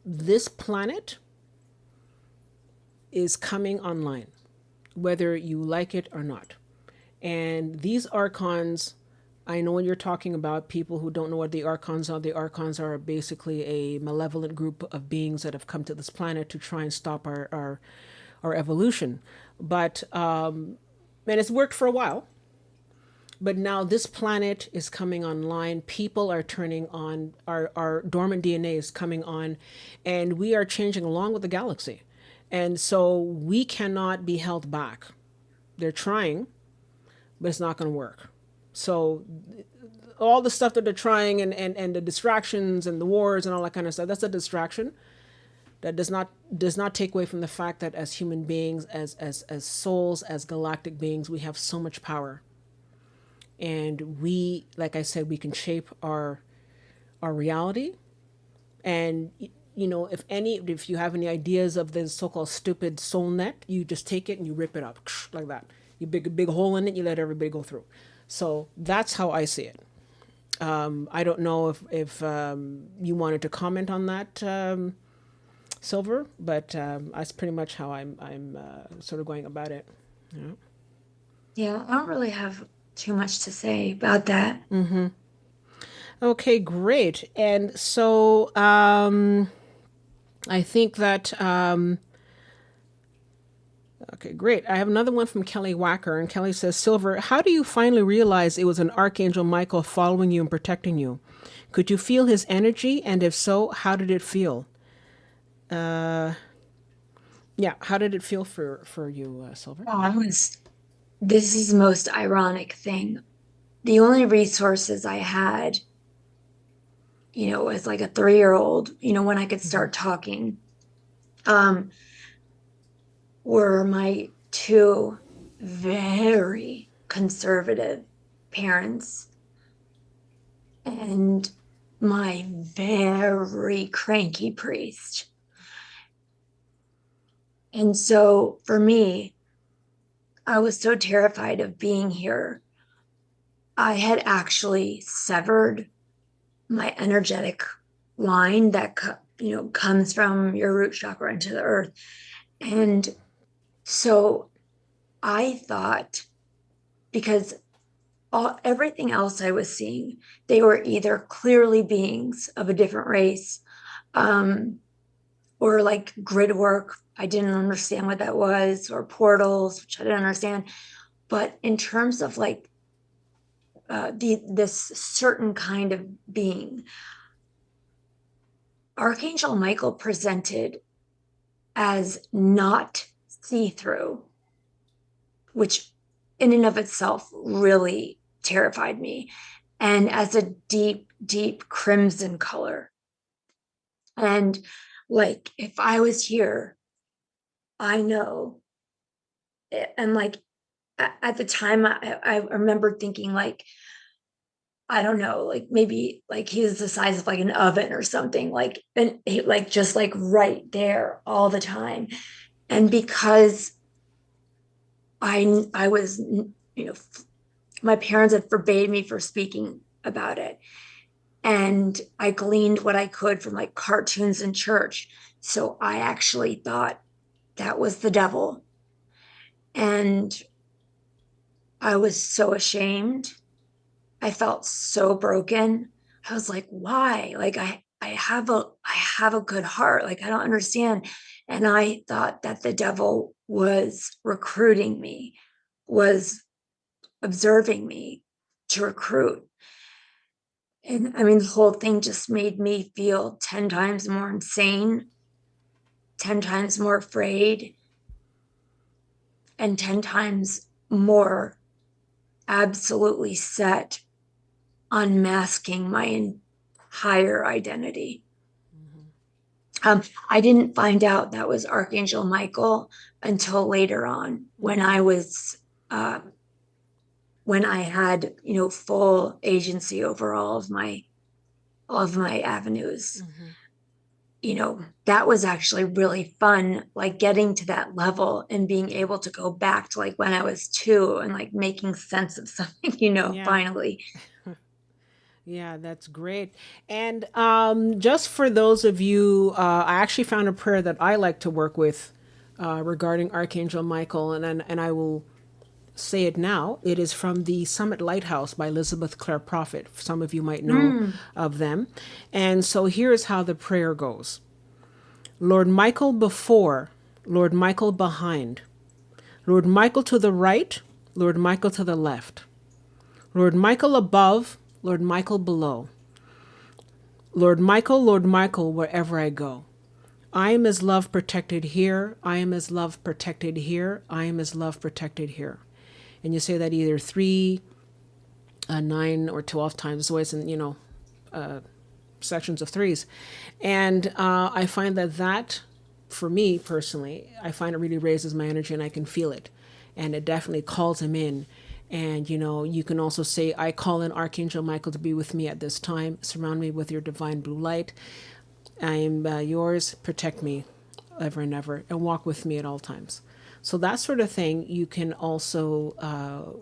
this planet is coming online, whether you like it or not. And these archons, I know what you're talking about. People who don't know what the archons are, the archons are basically a malevolent group of beings that have come to this planet to try and stop our evolution. But, and it's worked for a while. But now this planet is coming online. People are turning on, our dormant DNA is coming on, and we are changing along with the galaxy. And so we cannot be held back. They're trying, but it's not going to work. So all the stuff that they're trying, and the distractions and the wars and all that kind of stuff, that's a distraction. That does not take away from the fact that as human beings, as souls, as galactic beings, we have so much power. And we, like I said, we can shape our reality. And if you have any ideas of this so-called stupid soul net, you just take it and you rip it up like that. You dig a big hole in it, you let everybody go through. So that's how I see it. I don't know if you wanted to comment on that, Silver, but that's pretty much how I'm sort of going about it. Yeah. Yeah, I don't really have too much to say about that. Okay, great. And so I think that okay, great. I have another one from Kelly Wacker, and Kelly says, Silver, how do you finally realize it was an Archangel Michael following you and protecting you? Could you feel his energy? And if so, how did it feel? Yeah, how did it feel for you, Silver? This is the most ironic thing. The only resources I had, as like a 3-year-old, when I could start talking, were my two very conservative parents and my very cranky priest. And so for me, I was so terrified of being here. I had actually severed my energetic line that comes from your root chakra into the earth. And so I thought, because everything else I was seeing, they were either clearly beings of a different race, or like grid work. I didn't understand what that was, or portals, which I didn't understand. But in terms of like this certain kind of being, Archangel Michael presented as not see-through, which in and of itself really terrified me, and as a deep, deep crimson color. And like, if I was here, I know, and like at the time, I remember thinking like, I don't know, like maybe like he was the size of like an oven or something, like, and he like just like right there all the time. And because I was, my parents had forbade me for speaking about it. And I gleaned what I could from like cartoons in church. So I actually thought that was the devil. And I was so ashamed. I felt so broken. I was like, why? Like I have a good heart. Like I don't understand. And I thought that the devil was recruiting me, was observing me to recruit. And I mean, the whole thing just made me feel 10 times more insane, 10 times more afraid, and 10 times more absolutely set on masking my entire identity. I didn't find out that was Archangel Michael until later on when I was when I had, full agency over all of my avenues. That was actually really fun, like getting to that level and being able to go back to like when I was 2 and like making sense of something, Yeah. finally. Yeah, that's great. And just for those of you, I actually found a prayer that I like to work with regarding Archangel Michael, and I will say it now. It is from the Summit Lighthouse by Elizabeth Clare Prophet. Some of you might know Mm. of them. And so here is how the prayer goes: Lord Michael before, Lord Michael behind, Lord Michael to the right, Lord Michael to the left, Lord Michael above, Lord Michael below, Lord Michael, wherever I go. I am as love protected here. I am as love protected here. I am as love protected here. And you say that either 3, 9, or 12 times. It's always in, sections of threes. And I find that, for me personally, I find it really raises my energy and I can feel it. And it definitely calls him in. And, you can also say, I call in Archangel Michael to be with me at this time. Surround me with your divine blue light. I am yours. Protect me ever and ever and walk with me at all times. So that sort of thing, you can also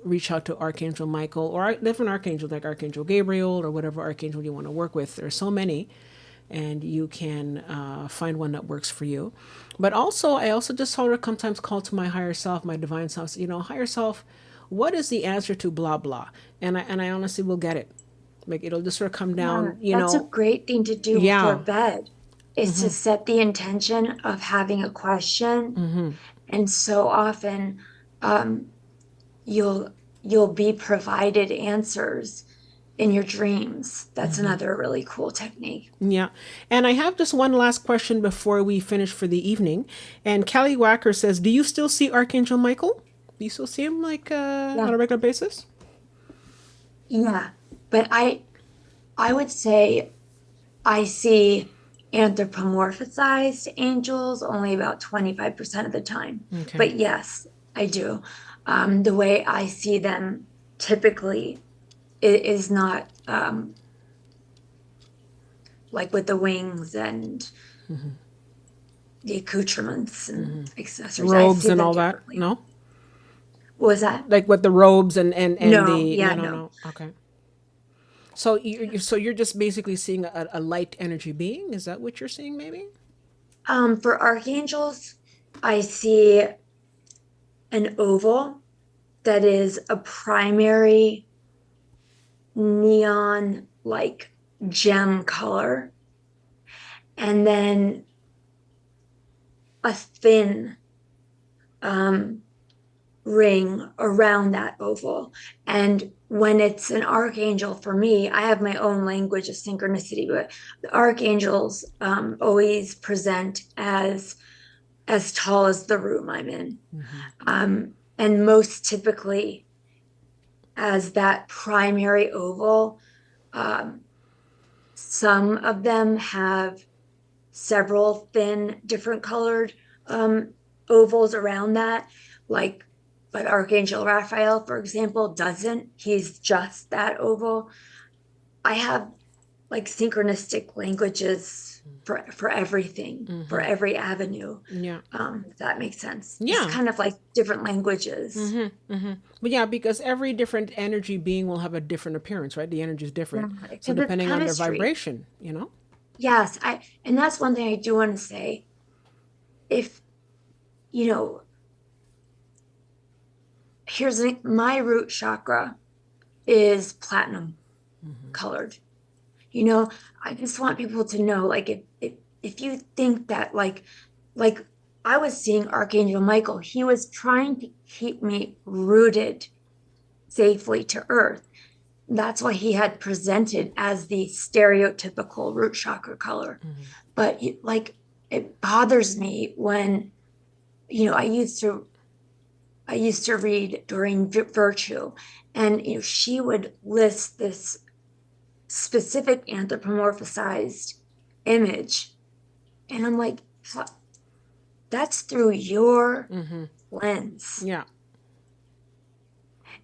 reach out to Archangel Michael or different archangels like Archangel Gabriel or whatever archangel you want to work with. There are so many, and you can find one that works for you. But also, I also just sort of sometimes call to my higher self, my divine self. Higher self, what is the answer to blah blah? And I honestly will get it. Like it'll just sort of come Yeah, down. that's a great thing to do before Yeah. bed, is to set the intention of having a question. And so often, um, you'll be provided answers in your dreams. That's another really cool technique. Yeah. And I have just one last question before we finish for the evening. And Kelly Wacker says, do you still see Archangel Michael? Do you still see him like Yeah, on a regular basis? yeah. But I would say I see anthropomorphized angels only about 25% of the time. Okay. But yes, I do. The way I see them typically is not like with the wings and the accoutrements and accessories. I Robes see and them all that? differently. No? What was that? Like with the robes and No, the yeah, no, no, no. no. Okay. So you're just basically seeing a light energy being? Is that what you're seeing maybe? For archangels, I see an oval that is a primary neon like gem color, and then a thin um, ring around that oval. And when it's an archangel, for me, I have my own language of synchronicity, but the archangels always present as tall as the room I'm in, and most typically as that primary oval. Um, some of them have several thin, different colored ovals around that, like but Archangel Raphael, for example, doesn't. He's just that oval. I have like synchronistic languages for everything, for every avenue. Yeah. If that makes sense. It's Yeah. kind of like different languages. But yeah, because every different energy being will have a different appearance, right? The energy is Yeah, different. So because it's depending on their chemistry. vibration. Yes, and that's one thing I do want to say. If you know, my root chakra is platinum colored. You know, I just want people to know, like, if you think that, like I was seeing Archangel Michael, he was trying to keep me rooted safely to Earth. That's why he had presented as the stereotypical root chakra color. But like, it bothers me when, I used to read during Virtue, and she would list this specific anthropomorphized image, And I'm like, that's through your lens. Yeah.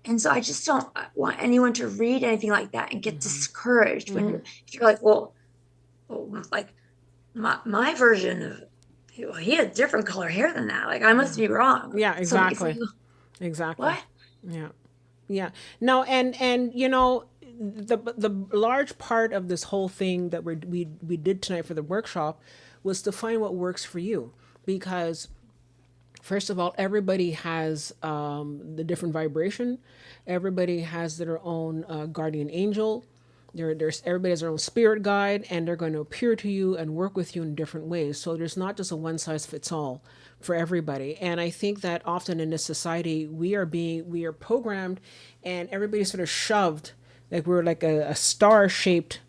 And so I just don't want anyone to read anything like that and get discouraged when you're like, well, like my version of, well, he had different color hair than that. Like, I must be wrong. Yeah, exactly. Like, Exactly. what? Yeah. Yeah. No, and you know, the large part of this whole thing that we did tonight for the workshop was to find what works for you, because first of all, everybody has the different vibration. Everybody has their own guardian angel. There's everybody has their own spirit guide, and they're going to appear to you and work with you in different ways. So there's not just a one size fits all for everybody. And I think that often in this society we are programmed, and everybody's sort of shoved, like we're like a star shaped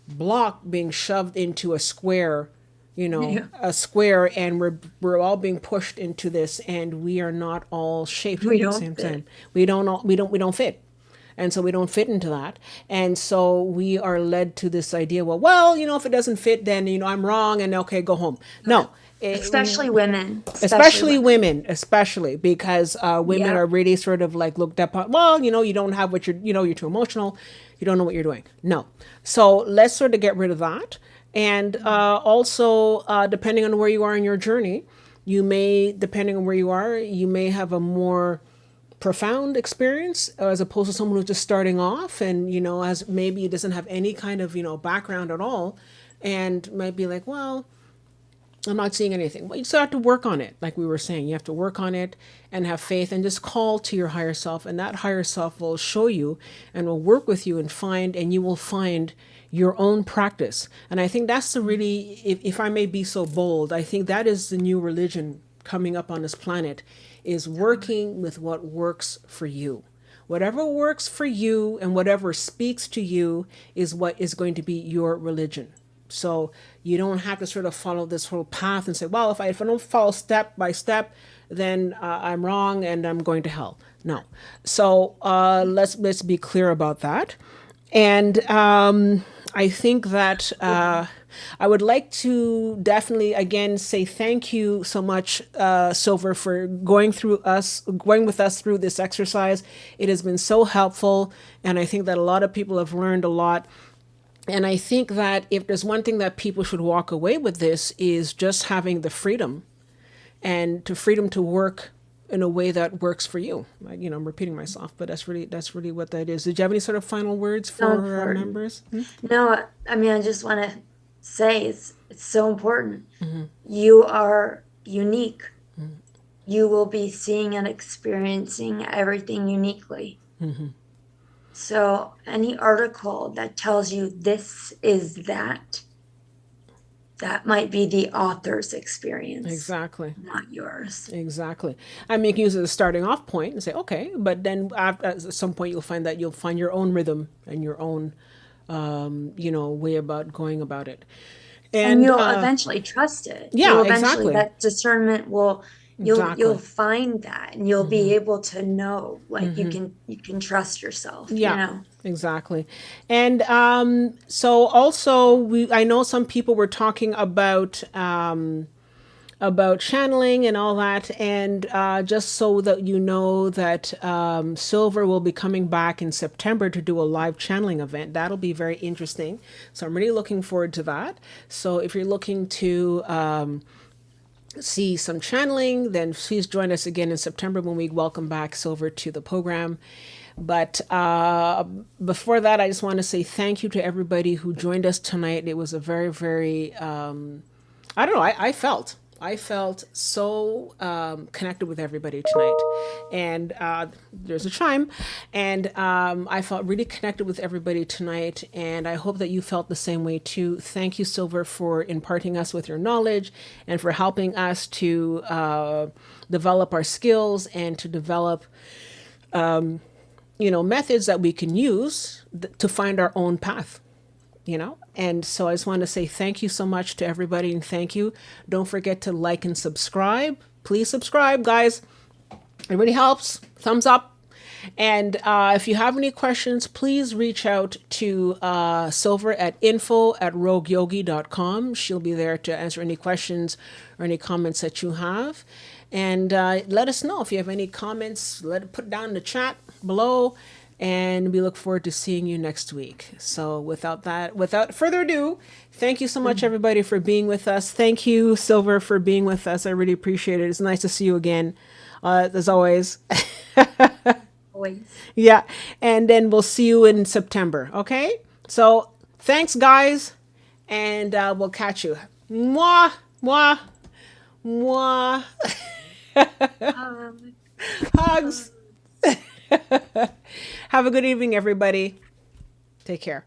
block being shoved into a square, a square, and we're all being pushed into this, and we are not all shaped We the don't same fit. time. We don't fit. And so we don't fit into that. And so we are led to this idea, well, if it doesn't fit, then, I'm wrong, and okay, go home. No. Especially women. Especially women, especially because women Yeah. are really sort of like looked up on, well, you don't have what you're too emotional. You don't know what you're doing. No. So let's sort of get rid of that. And also, depending on where you are in your journey, depending on where you are, you may have a more profound experience as opposed to someone who's just starting off and, as maybe doesn't have any kind of, background at all, and might be like, well, I'm not seeing anything. Well, you still have to work on it. Like we were saying, you have to work on it and have faith and just call to your higher self. And that higher self will show you and will work with you and you will find your own practice. And I think that's the really, if I may be so bold, I think that is the new religion coming up on this planet, is working with what works for you. Whatever works for you and whatever speaks to you is what is going to be your religion. So you don't have to sort of follow this whole path and say, well, if I don't follow step by step, then I'm wrong and I'm going to hell. No. So let's be clear about that. And I think that I would like to definitely again say thank you so much, Silver, for going with us through this exercise. It has been so helpful, and I think that a lot of people have learned a lot. And I think that if there's one thing that people should walk away with, this is just having the freedom to work in a way that works for you. I'm repeating myself, but that's really what that is. Did you have any sort of final words for our members? No, I mean, I just want to say it's so important. You are unique. You will be seeing and experiencing everything uniquely. So any article that tells you this is that might be the author's experience. Exactly. Not yours. Exactly. I mean, you can use it as a starting off point and say, okay, but then at some point you'll find your own rhythm and your own, way about going about it. And you'll eventually trust it. Yeah, You'll exactly. That discernment you'll find that, and you'll be able to know, like you can trust yourself. Yeah, exactly. And so also I know some people were talking about channeling and all that, and just so that you know that Silver will be coming back in September to do a live channeling event. That'll be very interesting. So I'm really looking forward to that. So if you're looking to see some channeling, then please join us again in September when we welcome back Silver to the program. But before that, I just want to say thank you to everybody who joined us tonight. It was a very, very, I don't know, I felt so connected with everybody tonight. And there's a chime. And I felt really connected with everybody tonight. And I hope that you felt the same way too. Thank you, Silver, for imparting us with your knowledge and for helping us to develop our skills and to develop methods that we can use to find our own path. And so I just want to say thank you so much to everybody, and thank you. Don't forget to like and subscribe. Please subscribe, guys. It really helps. Thumbs up. And if you have any questions, please reach out to Silver at info@rogueyogi.com. She'll be there to answer any questions or any comments that you have. And let us know if you have any comments. Put down in the chat below. And we look forward to seeing you next week. So without further ado, thank you so much, everybody, for being with us. Thank you, Silver, for being with us. I really appreciate it. It's nice to see you again, as always. Always. Yeah. And then we'll see you in September. Okay. So thanks, guys. And we'll catch you. Mwah, mwah, mwah. Hugs. Have a good evening, everybody. Take care.